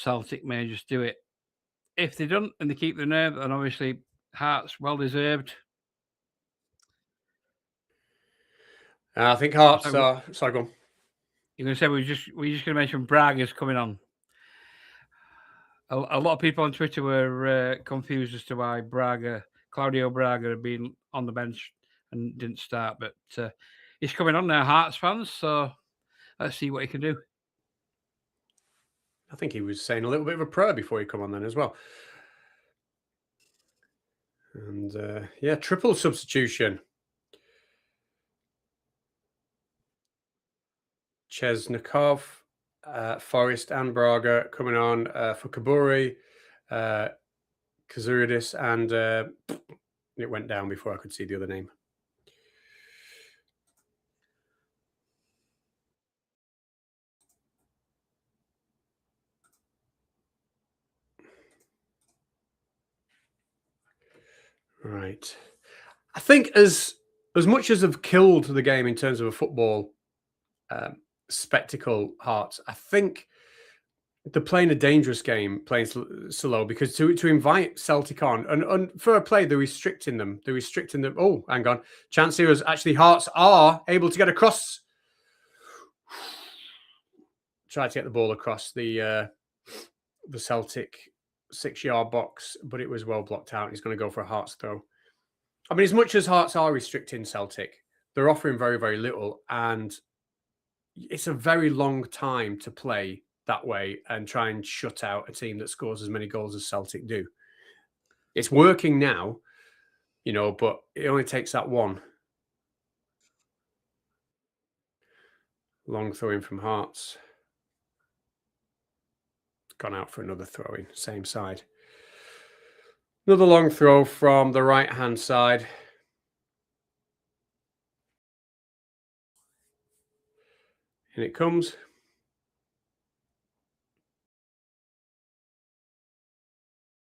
Celtic may just do it. If they don't and they keep the nerve, then obviously Hearts well deserved. I think Hearts are. Sorry, go on. You're going to say we're just going to mention Braga's coming on. A lot of people on Twitter were confused as to why Claudio Braga had been on the bench and didn't start, but he's coming on now, Hearts fans. So let's see what he can do. I think he was saying a little bit of a prayer before he come on then as well. And yeah, triple substitution. Chesnikov, Forrest and Braga coming on for Kaburi, Kazuridis, and it went down before I could see the other name. Right. I think as much as they've killed the game in terms of a football spectacle, Hearts, I think they're playing a dangerous game, playing slow, because to invite Celtic on, and for a play, they're restricting them. Oh, hang on. Chance here is actually Hearts are able to get across. Try to get the ball across the Celtic 6-yard box, but it was well blocked out. He's going to go for a Hearts throw. I mean, as much as Hearts are restricting Celtic, they're offering very, very little, and it's a very long time to play that way and try and shut out a team that scores as many goals as Celtic do. It's working now, but it only takes that one. Long throw in from Hearts. Gone out for another throw in, same side. Another long throw from the right-hand side. In it comes.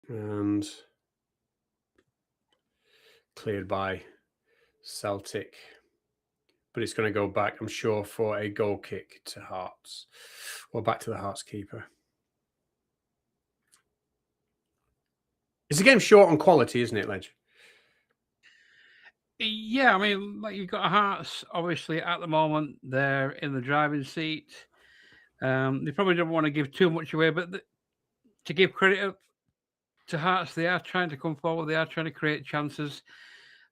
And cleared by Celtic. But it's going to go back, I'm sure, for a goal kick to Hearts. Or back to the Hearts keeper. It's a game short on quality, isn't it, Ledge? Yeah, I mean, like you've got Hearts, obviously, at the moment, they're in the driving seat. They probably don't want to give too much away, but to give credit to Hearts, they are trying to come forward. They are trying to create chances.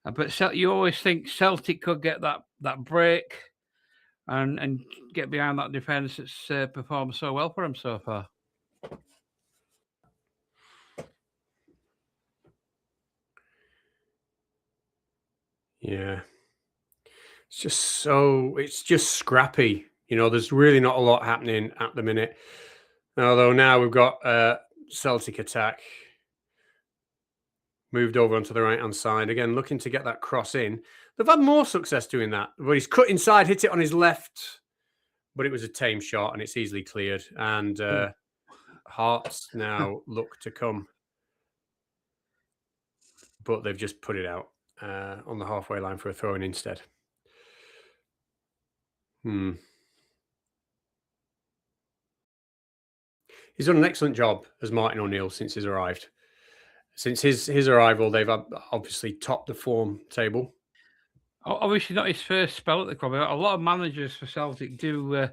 But you always think Celtic could get that break and get behind that defence that's performed so well for them so far. Yeah. It's just scrappy. There's really not a lot happening at the minute. Although now we've got Celtic attack. Moved over onto the right-hand side. Again, looking to get that cross in. They've had more success doing that. But he's cut inside, hit it on his left. But it was a tame shot and it's easily cleared. And Hearts now look to come. But they've just put it out on the halfway line for a throw-in instead. He's done an excellent job as Martin O'Neill since he's arrived. Since his arrival, they've obviously topped the form table. Obviously, not his first spell at the club. A lot of managers for Celtic do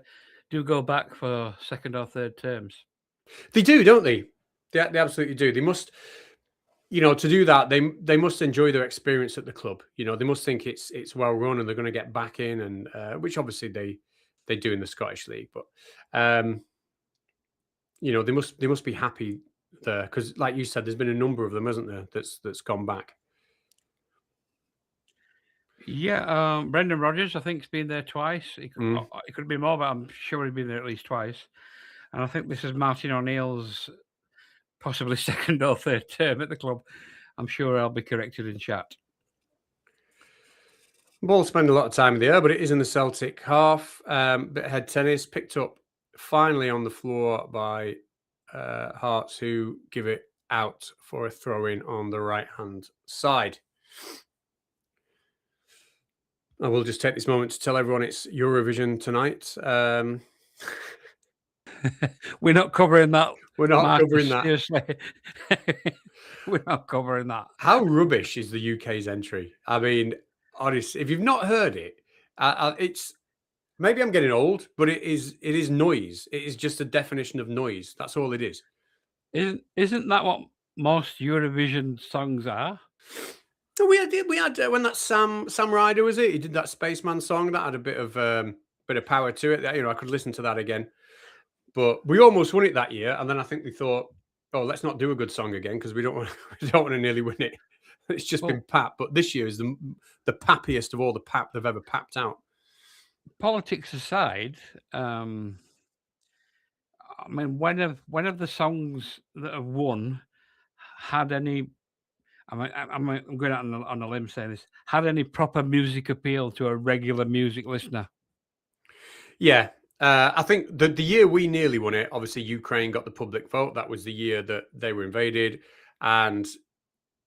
go back for second or third terms. They do, don't they? They absolutely do. They must, to do that, they must enjoy their experience at the club. They must think it's well run and they're going to get back in, and which obviously they do in the Scottish League. But they must be happy there because, like you said, there's been a number of them, hasn't there? That's gone back. Yeah, Brendan Rodgers, I think, has been there twice. He could have been more, but I'm sure he's been there at least twice. And I think this is Martin O'Neill's possibly second or third term at the club. I'm sure I'll be corrected in chat. Ball spend a lot of time in the air, but it is in the Celtic half. Bit of head tennis picked up finally on the floor by Hearts, who give it out for a throw-in on the right-hand side. I will just take this moment to tell everyone it's Eurovision tonight. We're not covering that. We're not Marcus, covering that. Seriously. We're not covering that. How rubbish is the UK's entry? I mean, honestly, if you've not heard it, it's maybe I'm getting old, but it is noise. It is just a definition of noise. That's all it is. Isn't that what most Eurovision songs are? We had when that Sam Ryder, was it? He did that Spaceman song that had a bit of power to it. You know, I could listen to that again. But we almost won it that year, and then I think we thought, oh, let's not do a good song again because we don't want to nearly win it. It's just been pap. But this year is the pappiest of all the pap they've ever papped out. Politics aside, I mean, when have the songs that have won had any? I'm going out on a limb saying this. Had any proper music appeal to a regular music listener? Yeah, I think the year we nearly won it, obviously Ukraine got the public vote. That was the year that they were invaded, and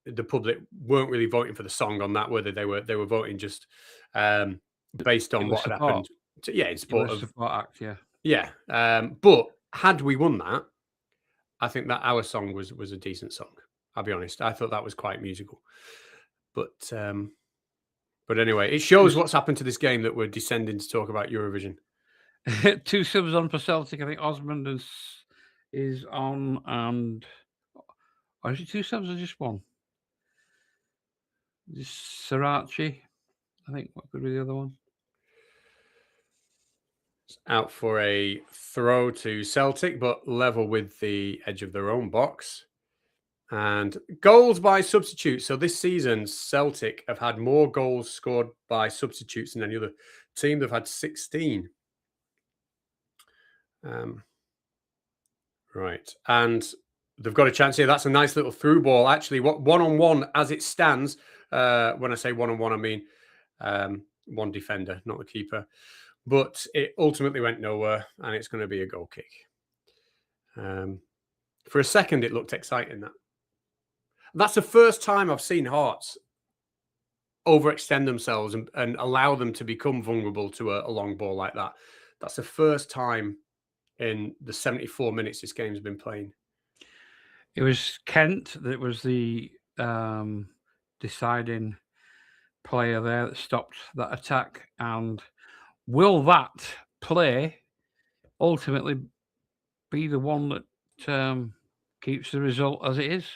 the public weren't really voting for the song on that. Whether they were voting just based on what had happened. Yeah, in support of support act. Yeah. But had we won that, I think that our song was a decent song. I'll be honest. I thought that was quite musical. But anyway, it shows what's happened to this game that we're descending to talk about Eurovision. 2 subs on for Celtic. I think Osmond is on, and is it 2 subs or just one? Just Sriracha. I think what could be the other one? It's out for a throw to Celtic, but level with the edge of their own box. And goals by substitutes. So this season, Celtic have had more goals scored by substitutes than any other team. They've had 16. Right. And they've got a chance here. That's a nice little through ball. Actually, what one-on-one as it stands. When I say one-on-one, I mean one defender, not the keeper. But it ultimately went nowhere, and it's going to be a goal kick. For a second, it looked exciting. That's the first time I've seen Hearts overextend themselves and allow them to become vulnerable to a long ball like that. That's the first time in the 74 minutes this game's been playing. It was Kent that was the deciding player there that stopped that attack. And will that play ultimately be the one that keeps the result as it is?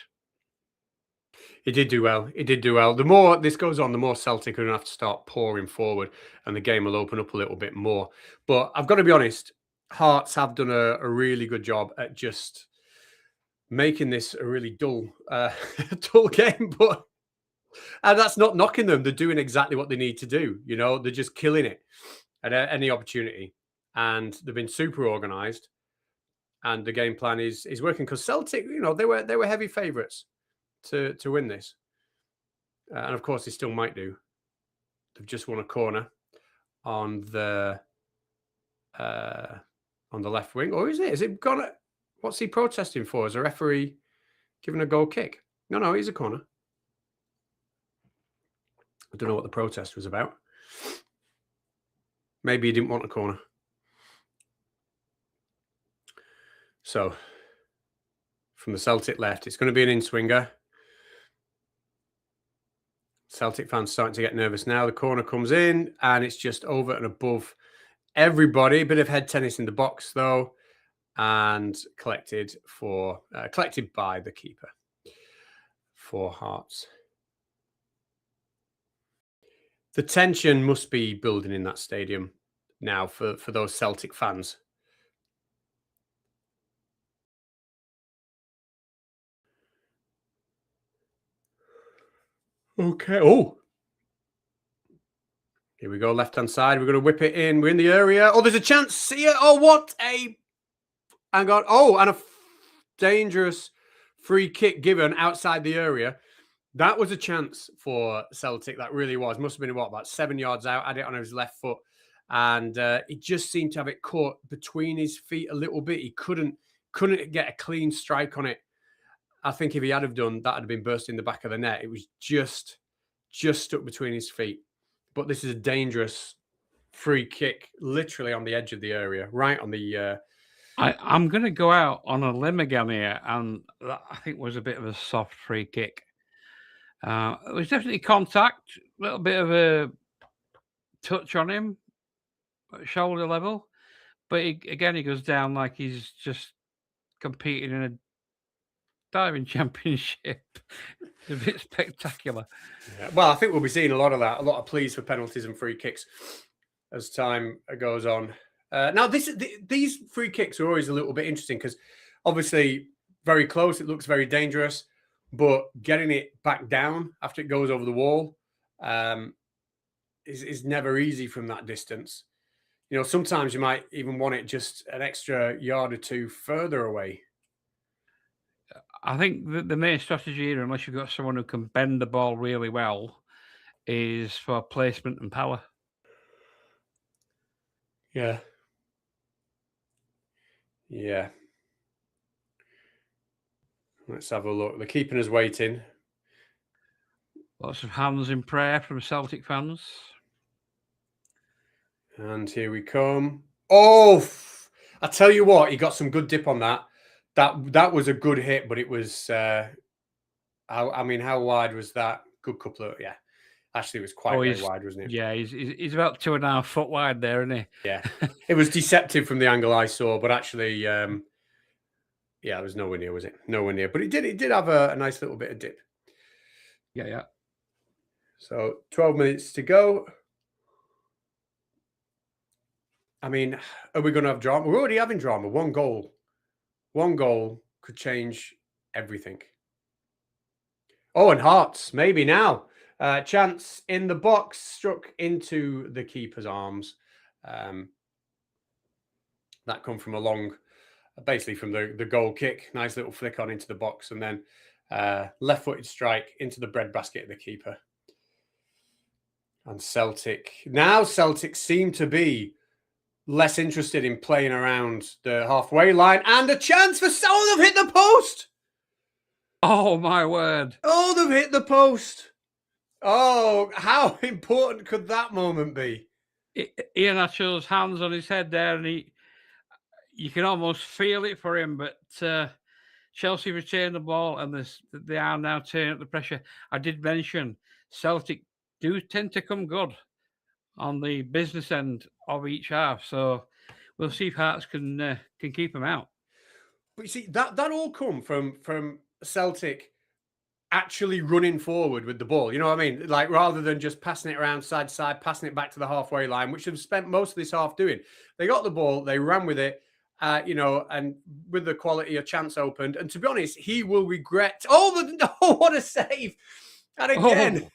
It did do well. It did do well. The more this goes on, the more Celtic are going to have to start pouring forward, and the game will open up a little bit more. But I've got to be honest, Hearts have done a really good job at just making this a really dull game. But and that's not knocking them. They're doing exactly what they need to do. You know, they're just killing it at any opportunity, and they've been super organised, and the game plan is working because Celtic, you know, they were heavy favourites to win this, and of course they still might do. They've just won a corner on the left wing, or is it gone? What's he protesting for? Is a referee giving a goal kick? No, he's a corner. I don't know what the protest was about. Maybe he didn't want a corner. So from the Celtic left, it's going to be an in-swinger. Celtic fans starting to get nervous now. The corner comes in, and it's just over and above everybody. A bit of head tennis in the box, though, and collected by the keeper for Hearts. The tension must be building in that stadium now for those Celtic fans. Okay. Oh, here we go. Left-hand side. We're going to whip it in. We're in the area. Oh, there's a chance here. Oh, what a and got and a dangerous free kick given outside the area. That was a chance for Celtic. That really was. Must have been about 7 yards out. Had it on his left foot, and he just seemed to have it caught between his feet a little bit. He couldn't get a clean strike on it. I think if he had have done, that had been burst in the back of the net. It was just stuck between his feet. But this is a dangerous free kick, literally on the edge of the area, right on the. I'm going to go out on a limb again here, and that I think was a bit of a soft free kick. It was definitely contact, a little bit of a touch on him at shoulder level, but he goes down like he's just competing in a diving championship. It's a bit spectacular. Yeah. Well, I think we'll be seeing a lot of that, a lot of pleas for penalties and free kicks as time goes on. Now, these free kicks are always a little bit interesting because obviously very close, it looks very dangerous, but getting it back down after it goes over the wall is never easy from that distance. You know, sometimes you might even want it just an extra yard or two further away. I think the main strategy here, unless you've got someone who can bend the ball really well, is for placement and power. Yeah. Yeah. Let's have a look. The keeping us waiting. Lots of hands in prayer from Celtic fans. And here we come. Oh, I tell you what, he got some good dip on that. That was a good hit, but it was. I mean, how wide was that? Good couple of Actually, it was quite very wide, wasn't it? Yeah, he's about 2.5 foot wide there, isn't he? Yeah, it was deceptive from the angle I saw, but actually, yeah, it was nowhere near, was it? Nowhere near. But it did have a nice little bit of dip. Yeah. So 12 minutes to go. I mean, are we going to have drama? We're already having drama. One goal could change everything. Oh, and Hearts, maybe now. Chance in the box, struck into the keeper's arms. That come from a long, basically from the goal kick. Nice little flick on into the box, and then left-footed strike into the breadbasket of the keeper. And Celtic seem to be less interested in playing around the halfway line, and a chance for they've hit the post. Oh my word! Oh, they've hit the post. Oh, how important could that moment be? Iheanacho's hands on his head there, and you can almost feel it for him. But Chelsea retain the ball, and they are now turning up the pressure. I did mention Celtic do tend to come good on the business end of each half, so we'll see if Hearts can keep them out. But you see, that all come from Celtic actually running forward with the ball. You know what I mean? Like, rather than just passing it around side to side, passing it back to the halfway line, which they've spent most of this half doing. They got the ball, they ran with it, and with the quality, a chance opened. And to be honest, he will regret. What a save! And again,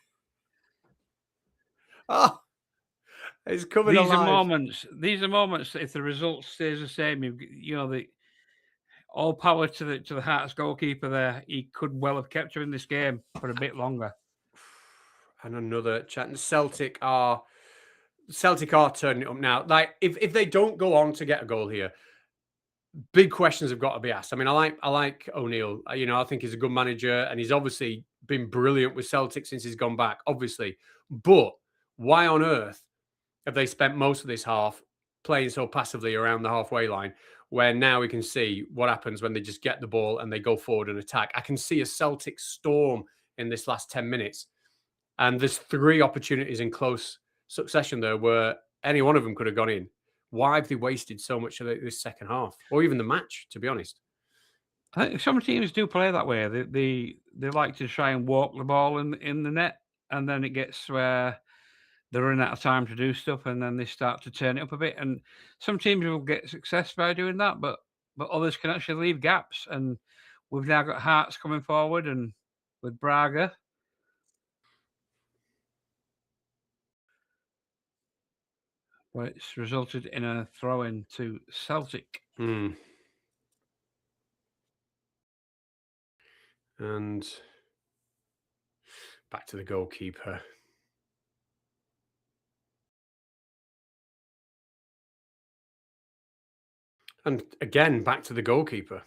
it's coming alive. These are moments. If the result stays the same, all power to the Hearts goalkeeper there. He could well have kept him in this game for a bit longer. And another chat. Celtic are turning it up now. Like, if they don't go on to get a goal here, big questions have got to be asked. I mean, I like O'Neill. I think he's a good manager, and he's obviously been brilliant with Celtic since he's gone back, obviously. But why on earth have they spent most of this half playing so passively around the halfway line, where now we can see what happens when they just get the ball and they go forward and attack? I can see a Celtic storm in this last 10 minutes. And there's 3 opportunities in close succession there where any one of them could have gone in. Why have they wasted so much of this second half, or even the match, to be honest? I think some teams do play that way. They like to try and walk the ball in the net, and then it gets where they're running out of time to do stuff, and then they start to turn it up a bit. And some teams will get success by doing that, but others can actually leave gaps. And we've now got Hearts coming forward, and with Braga. Well, it's resulted in a throw-in to Celtic. And back to the goalkeeper. And again, back to the goalkeeper.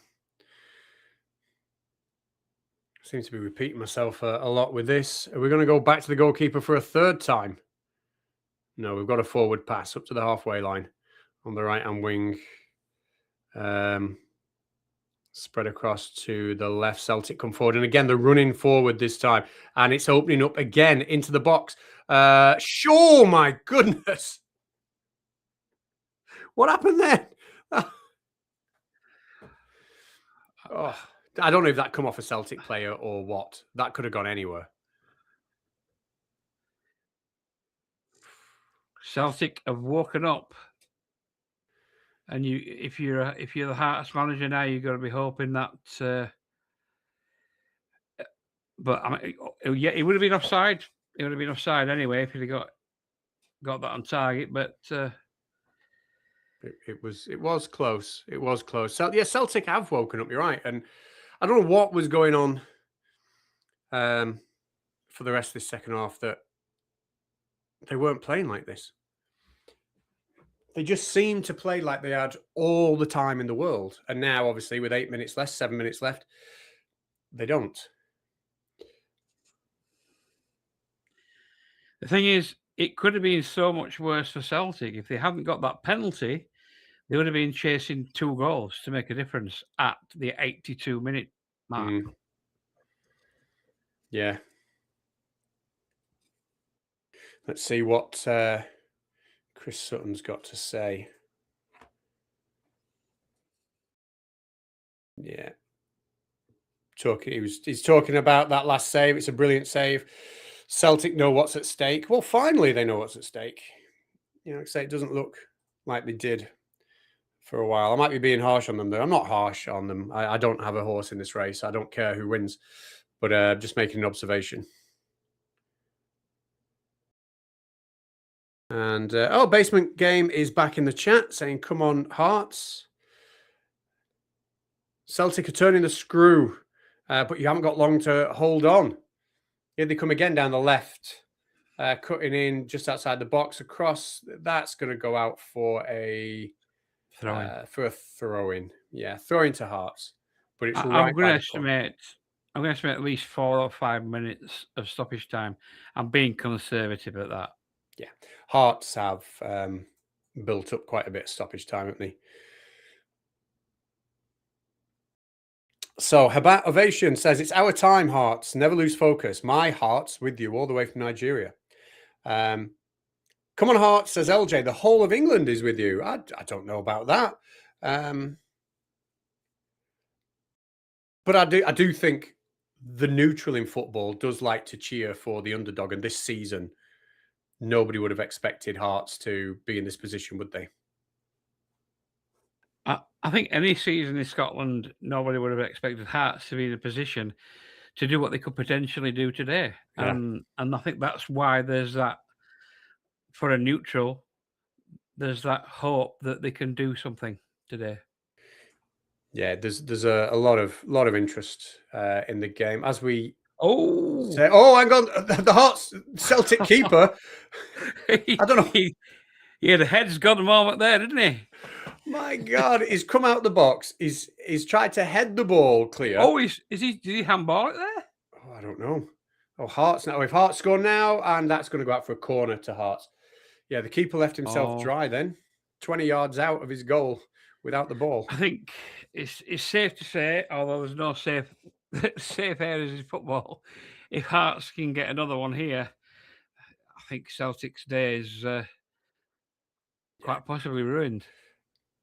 Seem to be repeating myself a lot with this. Are we going to go back to the goalkeeper for a third time? No, we've got a forward pass up to the halfway line on the right-hand wing. Spread across to the left. Celtic come forward. And again, they're running forward this time. And it's opening up again into the box. Sure, my goodness. What happened there? Oh, I don't know if that come off a Celtic player or what. That could have gone anywhere. Celtic have woken up, and if you're the Hearts manager now, you've got to be hoping that. But I mean, yeah, it would have been offside. It would have been offside anyway if he'd got that on target. But it was close. It was close. Yeah, Celtic have woken up. You're right, and I don't know what was going on for the rest of this second half that they weren't playing like this. They just seemed to play like they had all the time in the world. And now, obviously, with 8 minutes left, 7 minutes left, they don't. The thing is, it could have been so much worse for Celtic. If they hadn't got that penalty, they would have been chasing 2 goals to make a difference at the 82-minute mark. Yeah. Let's see what Chris Sutton's got to say. Yeah. He's talking about that last save. It's a brilliant save. Celtic know what's at stake. Well, finally they know what's at stake. You know, like I say, it doesn't look like they did for a while. I might be being harsh on them, though. I'm not harsh on them. I don't have a horse in this race. I don't care who wins, but just making an observation. And Basement Game is back in the chat saying, "Come on, Hearts. Celtic are turning the screw, but you haven't got long to hold on." Here they come again down the left, cutting in just outside the box across. That's going to go out for a throw-in. Yeah, throw-in to Hearts. But it's I'm going to estimate at least 4 or 5 minutes of stoppage time. I'm being conservative at that. Yeah, Hearts have built up quite a bit of stoppage time, haven't they? So Habat Ovation says, "It's our time, Hearts. Never lose focus. My Heart's with you all the way from Nigeria." Come on, Hearts, says LJ. The whole of England is with you. I don't know about that. But I do think the neutral in football does like to cheer for the underdog. And this season, nobody would have expected Hearts to be in this position, would they? I think any season in Scotland, nobody would have expected Hearts to be in a position to do what they could potentially do today. Yeah. And I think that's why there's that, for a neutral, there's that hope that they can do something today. Yeah, there's a lot of interest in the game as we say, hang on, the Hearts Celtic keeper. I don't know. He had a heads gone a moment there, didn't he? My God, he's come out the box. He's tried to head the ball clear. Oh, did he handball it there? Oh, I don't know. Oh, Hearts now. If Hearts score now, and that's going to go out for a corner to Hearts. Yeah, the keeper left himself dry then. 20 yards out of his goal without the ball. I think it's safe to say, although there's no safe areas in football, if Hearts can get another one here, I think Celtic's day is quite possibly ruined.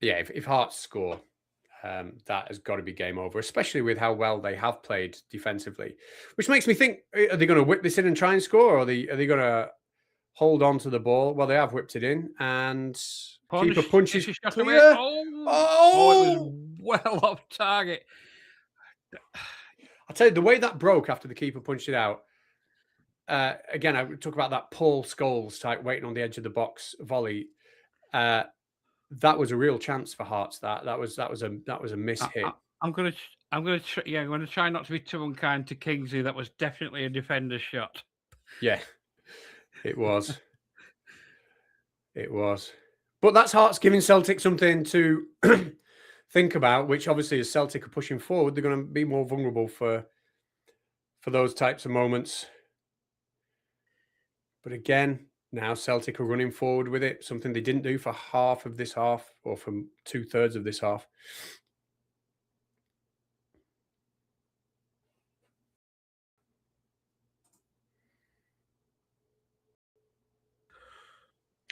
Yeah, if Hearts score, that has got to be game over, especially with how well they have played defensively. Which makes me think, are they going to whip this in and try and score, or are they going to hold on to the ball? Well, they have whipped it in, and keeper punches clear. Oh, it was well off target. I'll tell you, the way that broke after the keeper punched it out, again, I talk about that Paul Scholes type waiting on the edge of the box volley. That was a real chance for Hearts. That was a miss hit. I'm gonna I'm going to try not to be too unkind to Kingsley. That was definitely a defender's shot. Yeah, it was. It was. But that's Hearts giving Celtic something to think about, which obviously as Celtic are pushing forward, they're going to be more vulnerable for those types of moments. But again, now Celtic are running forward with it, something they didn't do for half of this half, or for 2/3 of this half.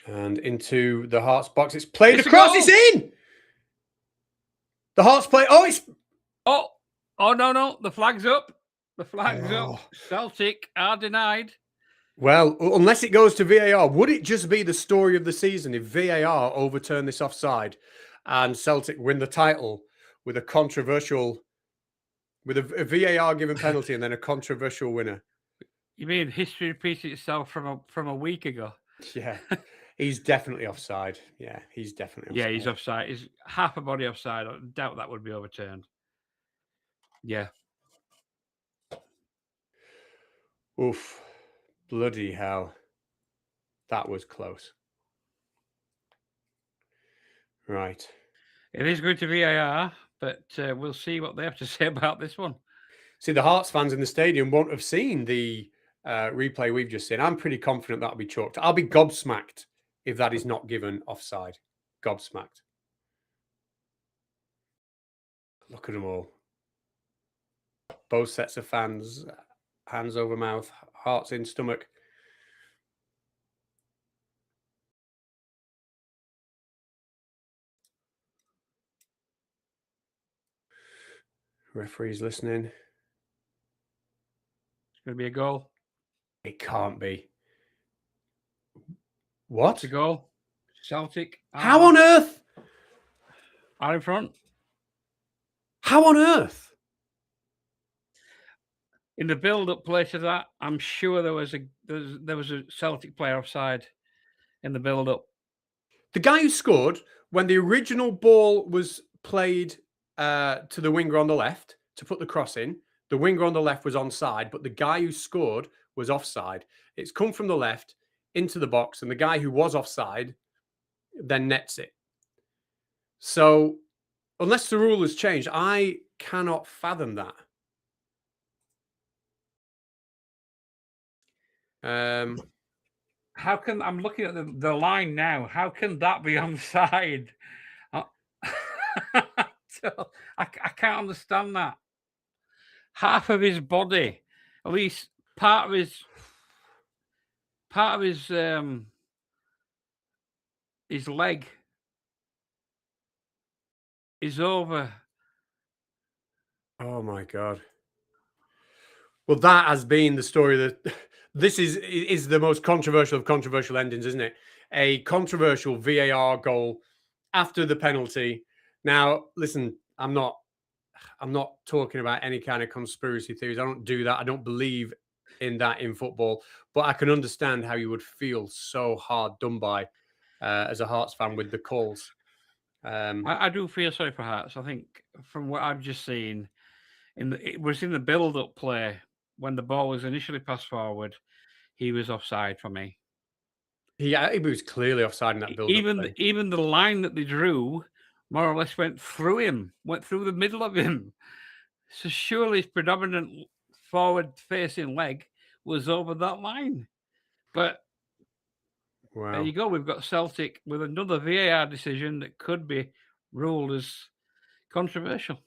And into the Hearts box. It's played across. It's in! The Hearts play. Oh, it's... Oh, no. The flag's up. The flag's up. Celtic are denied. Well, unless it goes to VAR, would it just be the story of the season if VAR overturn this offside and Celtic win the title with a controversial, with a VAR given penalty and then a controversial winner? You mean history repeats itself from a week ago? Yeah, he's definitely offside. Yeah, he's definitely offside. Yeah, he's offside. He's half a body offside. I doubt that would be overturned. Yeah. Oof. Bloody hell. That was close. Right. It is going to VAR, but we'll see what they have to say about this one. See, the Hearts fans in the stadium won't have seen the replay we've just seen. I'm pretty confident that'll be chalked. I'll be gobsmacked if that is not given offside. Gobsmacked. Look at them all. Both sets of fans, hands over mouth, hearts in stomach. Referee's listening. It's going to be a goal. It can't be. What? It's a goal. Celtic. How on earth? Are in front. How on earth? In the build-up play to that, I'm sure there was a Celtic player offside in the build-up. The guy who scored when the original ball was played to the winger on the left to put the cross in, the winger on the left was onside, but the guy who scored was offside. It's come from the left into the box, and the guy who was offside then nets it. So, unless the rule has changed, I cannot fathom that. How can I'm looking at the line now? How can that be onside? I can't understand that. Half of his body, at least part of his leg is over. Oh my God. Well, that has been the story that this is the most controversial of controversial endings, isn't it? A controversial VAR goal after the penalty. Now, listen, I'm not talking about any kind of conspiracy theories. I don't do that. I don't believe in that in football, but I can understand how you would feel so hard done by as a Hearts fan with the calls. I do feel sorry for Hearts. I think from what I've just seen, it was in the build-up play when the ball was initially passed forward, he was offside for me. He was clearly offside in that build-up. Even the line that they drew more or less went through the middle of him. So surely his predominant forward-facing leg was over that line. But wow. There you go. We've got Celtic with another VAR decision that could be ruled as controversial.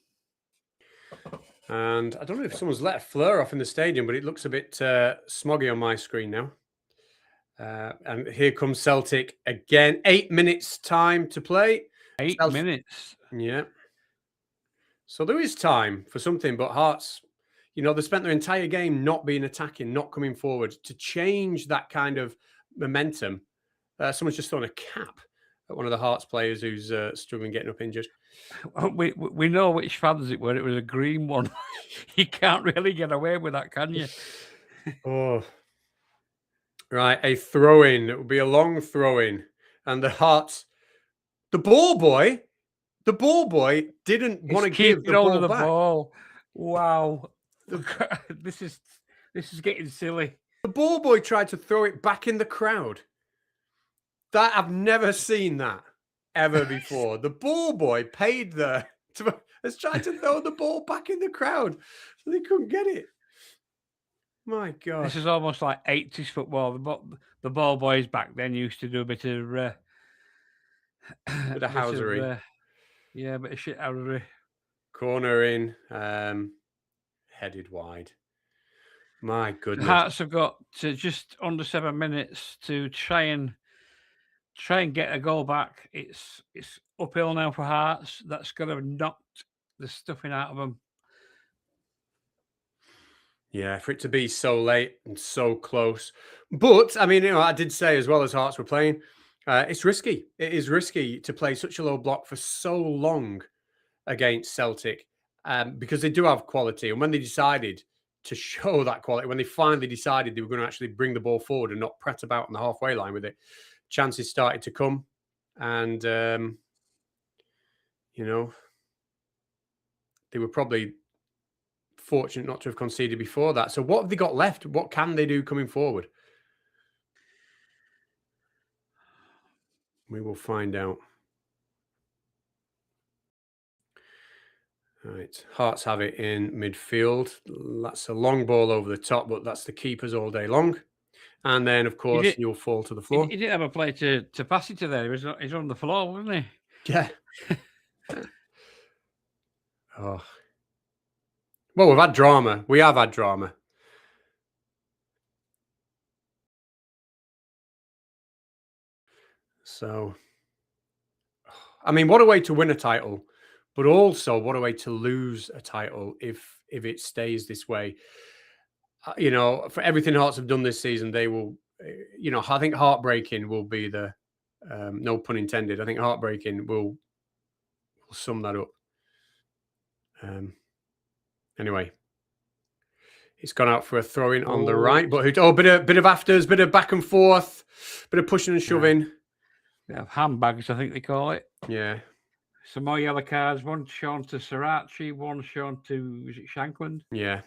And I don't know if someone's let a flare off in the stadium, but it looks a bit smoggy on my screen now. And here comes Celtic again. 8 minutes time to play. 8 minutes. Yeah. So there is time for something, but Hearts, they spent their entire game not being attacking, not coming forward. To change that kind of momentum, someone's just thrown a cap at one of the Hearts players who's struggling getting up injured. We know which fans it were. It was a green one. You can't really get away with that, can you? Oh. Right, a throw-in. It will be a long throw-in. And the Hearts, the ball boy The ball boy didn't want to He's give the keeping hold ball of the back. ball. Wow. This is getting silly. The ball boy tried to throw it back in the crowd. That I've never seen that ever before. The ball boy has tried to throw the ball back in the crowd, so they couldn't get it. My God. This is almost like 80s football. The ball boys back then used to do a bit of bit of housery. Yeah, a bit of shithousery. Corner in, headed wide. My goodness. Hearts have got to just under 7 minutes to try and get a goal back. It's uphill now for Hearts. That's going to knock the stuffing out of them. Yeah, for it to be so late and so close. But, I mean, I did say as well as Hearts were playing, it's risky. It is risky to play such a low block for so long against Celtic because they do have quality. And when they decided to show that quality, when they finally decided they were going to actually bring the ball forward and not prat about on the halfway line with it, chances started to come. And, they were probably fortunate not to have conceded before that. So what have they got left? What can they do coming forward? We will find out. All right, Hearts have it in midfield. That's a long ball over the top, but that's the keepers all day long. And then, of course, you'll fall to the floor. He didn't have a play to pass it to there. He's on the floor, wasn't he? Yeah. Oh. Well, we've had drama. We have had drama. So, I mean, what a way to win a title, but also what a way to lose a title if it stays this way. For everything Hearts have done this season, they will, I think heartbreaking will be the, no pun intended. I think heartbreaking will sum that up. Anyway, it's gone out for a throw-in on the right, but bit of afters, bit of back and forth, bit of pushing and shoving. Yeah, handbags, I think they call it. Yeah. Some more yellow cards. One shown to Sriracha, one shown to, is it Shankland? Yeah.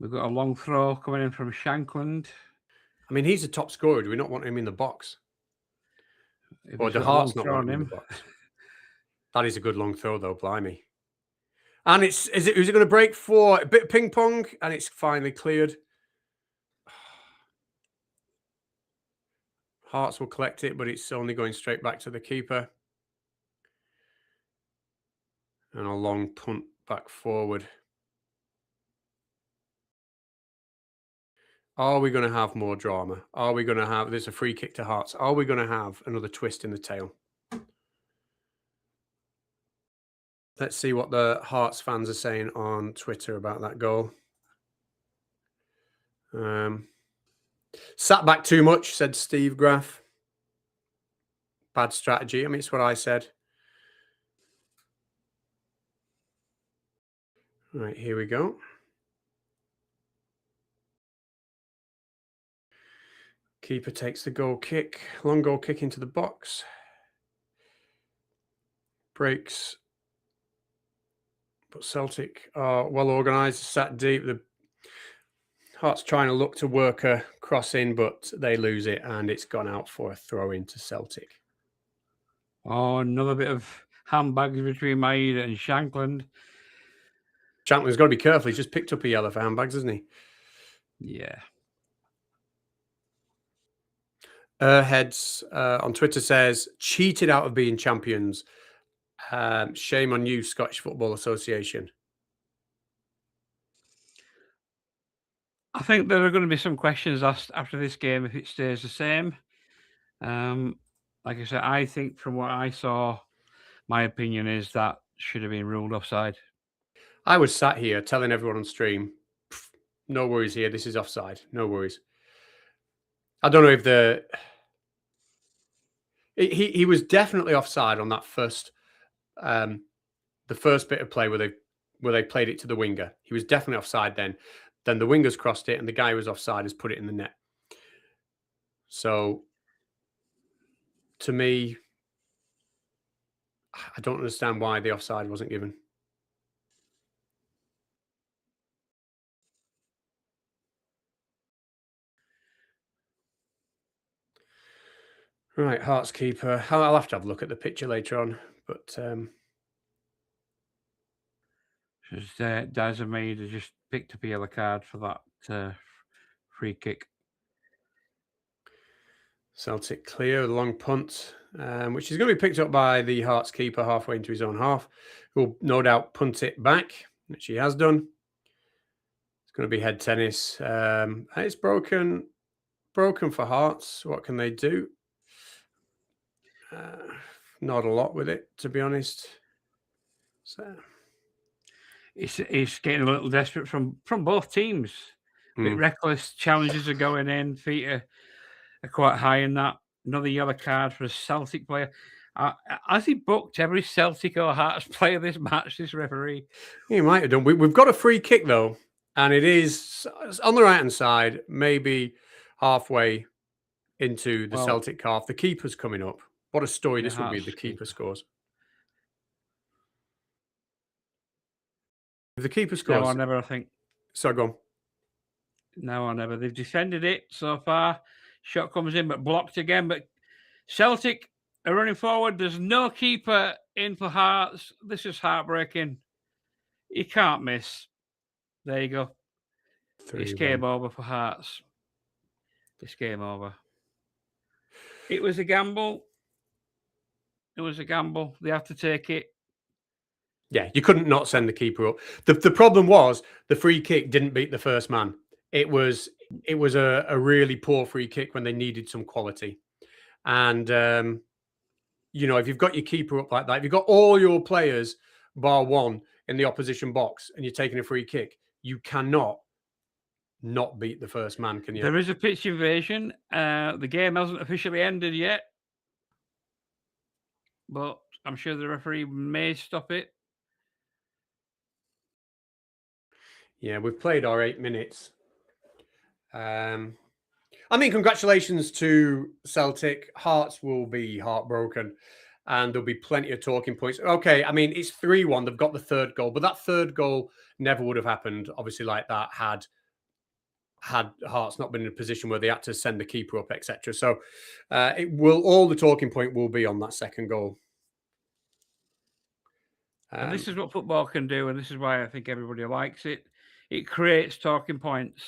We've got a long throw coming in from Shankland. I mean, he's a top scorer. Do we not want him in the box? Or the Hearts not want him in the box? That is a good long throw, though, blimey. And who's it going to break for? A bit of ping pong, and it's finally cleared. Hearts will collect it, but it's only going straight back to the keeper. And a long punt back forward. Are we going to have more drama? Are we going to have... There's a free kick to Hearts. Are we going to have another twist in the tail? Let's see what the Hearts fans are saying on Twitter about that goal. Sat back too much, said Steve Graff. Bad strategy. I mean, it's what I said. All right, here we go. Keeper takes the goal kick. Long goal kick into the box. Breaks. But Celtic are well organised, sat deep. The Hearts trying to look to work a cross in, but they lose it, and it's gone out for a throw in to Celtic. Oh, another bit of handbags between Maeda and Shankland. Shankland's got to be careful. He's just picked up a yellow for handbags, hasn't he? Yeah. Heads on Twitter says, cheated out of being champions. Shame on you, Scottish Football Association. I think there are going to be some questions asked after this game if it stays the same. Like I said, I think from what I saw, my opinion is that should have been ruled offside. I was sat here telling everyone on stream, no worries here, this is offside. No worries. I don't know if he was definitely offside on that first the first bit of play where they played it to the winger. He was definitely offside then. Then the wingers crossed it and the guy who was offside has put it in the net. So to me, I don't understand why the offside wasn't given. Right, Hearts keeper. I'll have to have a look at the picture later on, but Daza Maid has just picked up a yellow card for that free kick. Celtic clear, the long punt, which is going to be picked up by the Hearts keeper halfway into his own half, who will no doubt punt it back, which he has done. It's going to be head tennis. It's broken for Hearts. What can they do? Not a lot with it, to be honest. So it's getting a little desperate from both teams. A bit reckless. Challenges are going in. Feet are quite high in that. Another yellow card for a Celtic player. Has he booked every Celtic or Hearts player this match, this referee? He might have done. We've got a free kick, though, and it is on the right-hand side, maybe halfway into the Celtic half. The keeper's coming up. What a story this will be. The keeper scores. If the keeper scores... Now or never, I think. So go on. Now or never. They've defended it so far. Shot comes in, but blocked again. But Celtic are running forward. There's no keeper in for Hearts. This is heartbreaking. You can't miss. There you go. It's game over for Hearts. It's game over. It was a gamble. It was a gamble. They have to take it. Yeah, you couldn't not send the keeper up. The problem was the free kick didn't beat the first man. It was a really poor free kick when they needed some quality. And, if you've got your keeper up like that, if you've got all your players, bar one, in the opposition box and you're taking a free kick, you cannot not beat the first man, can you? There is a pitch invasion. The game hasn't officially ended yet, but I'm sure the referee may stop it. Yeah, we've played our 8 minutes. Congratulations to Celtic. Hearts will be heartbroken and there'll be plenty of talking points. Okay, it's 3-1. They've got the third goal, but that third goal never would have happened, obviously, like that had Hearts not been in a position where they had to send the keeper up, etc. So all the talking point will be on that second goal. And this is what football can do, and this is why I think everybody likes it. It creates talking points.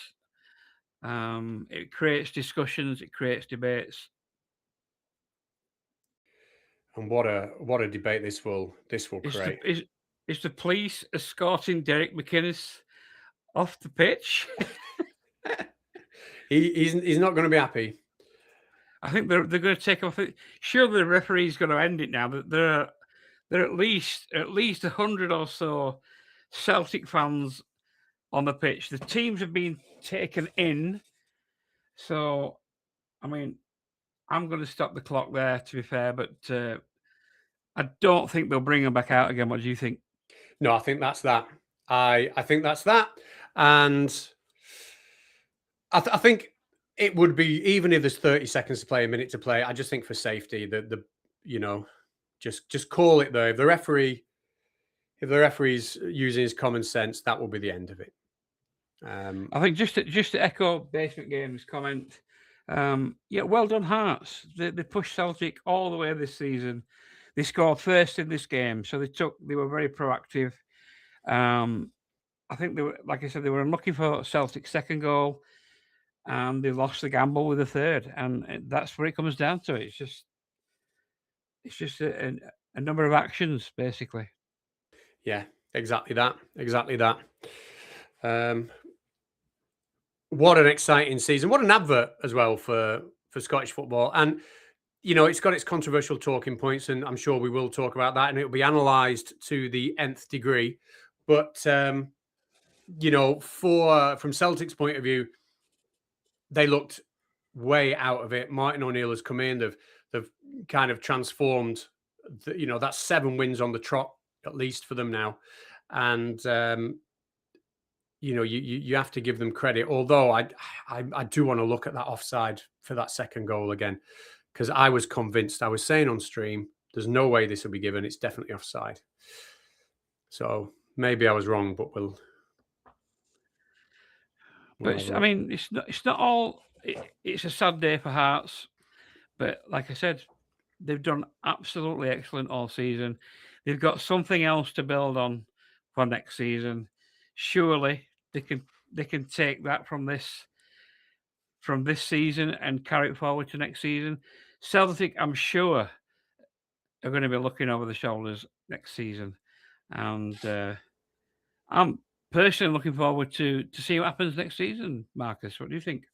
It creates discussions. It creates debates. And what a debate this will create. Is the police escorting Derek McInnes off the pitch? He's not going to be happy. I think they're going to take off. Surely the referee's going to end it now. But there are at least 100 or so Celtic fans on the pitch. The teams have been taken in. So, I'm going to stop the clock there, to be fair. But I don't think they'll bring them back out again. What do you think? No, I think that's that. I think that's that. And I think it would be, even if there's 30 seconds to play, a minute to play, I just think for safety, just call it there. If the referee's using his common sense, that will be the end of it. I think just to echo Basement Game's comment, well done, Hearts. They pushed Celtic all the way this season. They scored first in this game, so they were very proactive. I think they were, like I said, they were unlucky for Celtic's second goal, and they lost the gamble with the third, and that's where it comes down to. It's just a number of actions, basically. Yeah, exactly that. What an exciting season! What an advert as well for Scottish football, and it's got its controversial talking points, and I'm sure we will talk about that, and it will be analysed to the nth degree. But from Celtic's point of view, they looked way out of it. Martin O'Neill has come in. They've kind of transformed. That's 7 wins on the trot at least for them now, and you have to give them credit. Although I do want to look at that offside for that second goal again. because I was convinced. I was saying on stream, there's no way this will be given. It's definitely offside. So maybe I was wrong, but we'll But I mean, it's not all. It's a sad day for Hearts, but like I said, they've done absolutely excellent all season. They've got something else to build on for next season. Surely they can take that from this season and carry it forward to next season. Celtic, I'm sure, are going to be looking over the shoulders next season, and I'm personally looking forward to see what happens next season. Marcus, what do you think?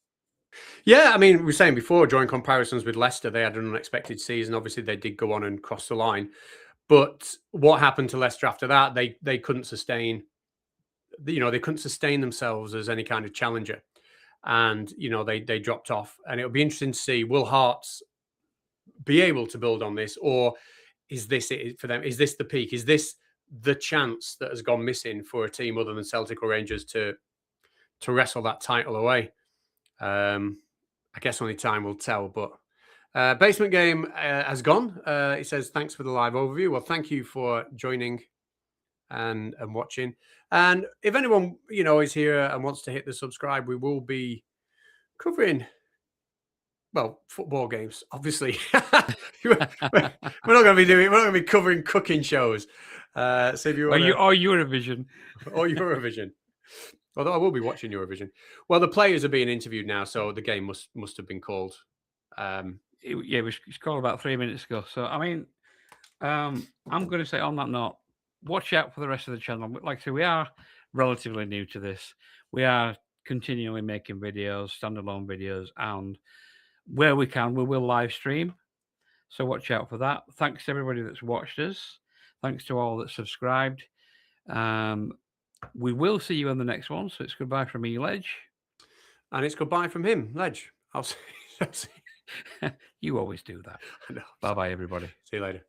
Yeah, I mean, we were saying before, drawing comparisons with Leicester, they had an unexpected season. Obviously, they did go on and cross the line. But what happened to Leicester after that? They couldn't sustain, they couldn't sustain themselves as any kind of challenger. And, they dropped off. And it'll be interesting to see, will Hearts be able to build on this? Or is this it for them? Is this the peak? Is this the chance that has gone missing for a team other than Celtic or Rangers to wrestle that title away? I guess only time will tell, but Basement Game has gone. It says, thanks for the live overview. Well, thank you for joining and watching. And if anyone, is here and wants to hit the subscribe, we will be covering, well, football games, obviously. we're not going to be covering cooking shows. So if you want or Eurovision. Or Eurovision. Although I will be watching Eurovision. Well, the players are being interviewed now, so the game must have been called. It was called about 3 minutes ago. So, I mean, I'm going to say on that note, watch out for the rest of the channel. Like I say, we are relatively new to this. We are continually making videos, standalone videos, and where we can, we will live stream. So watch out for that. Thanks to everybody that's watched us. Thanks to all that subscribed. We will see you on the next one. So it's goodbye from me, Ledge. And it's goodbye from him, Ledge. I'll see. You always do that. Bye-bye, everybody. See you later.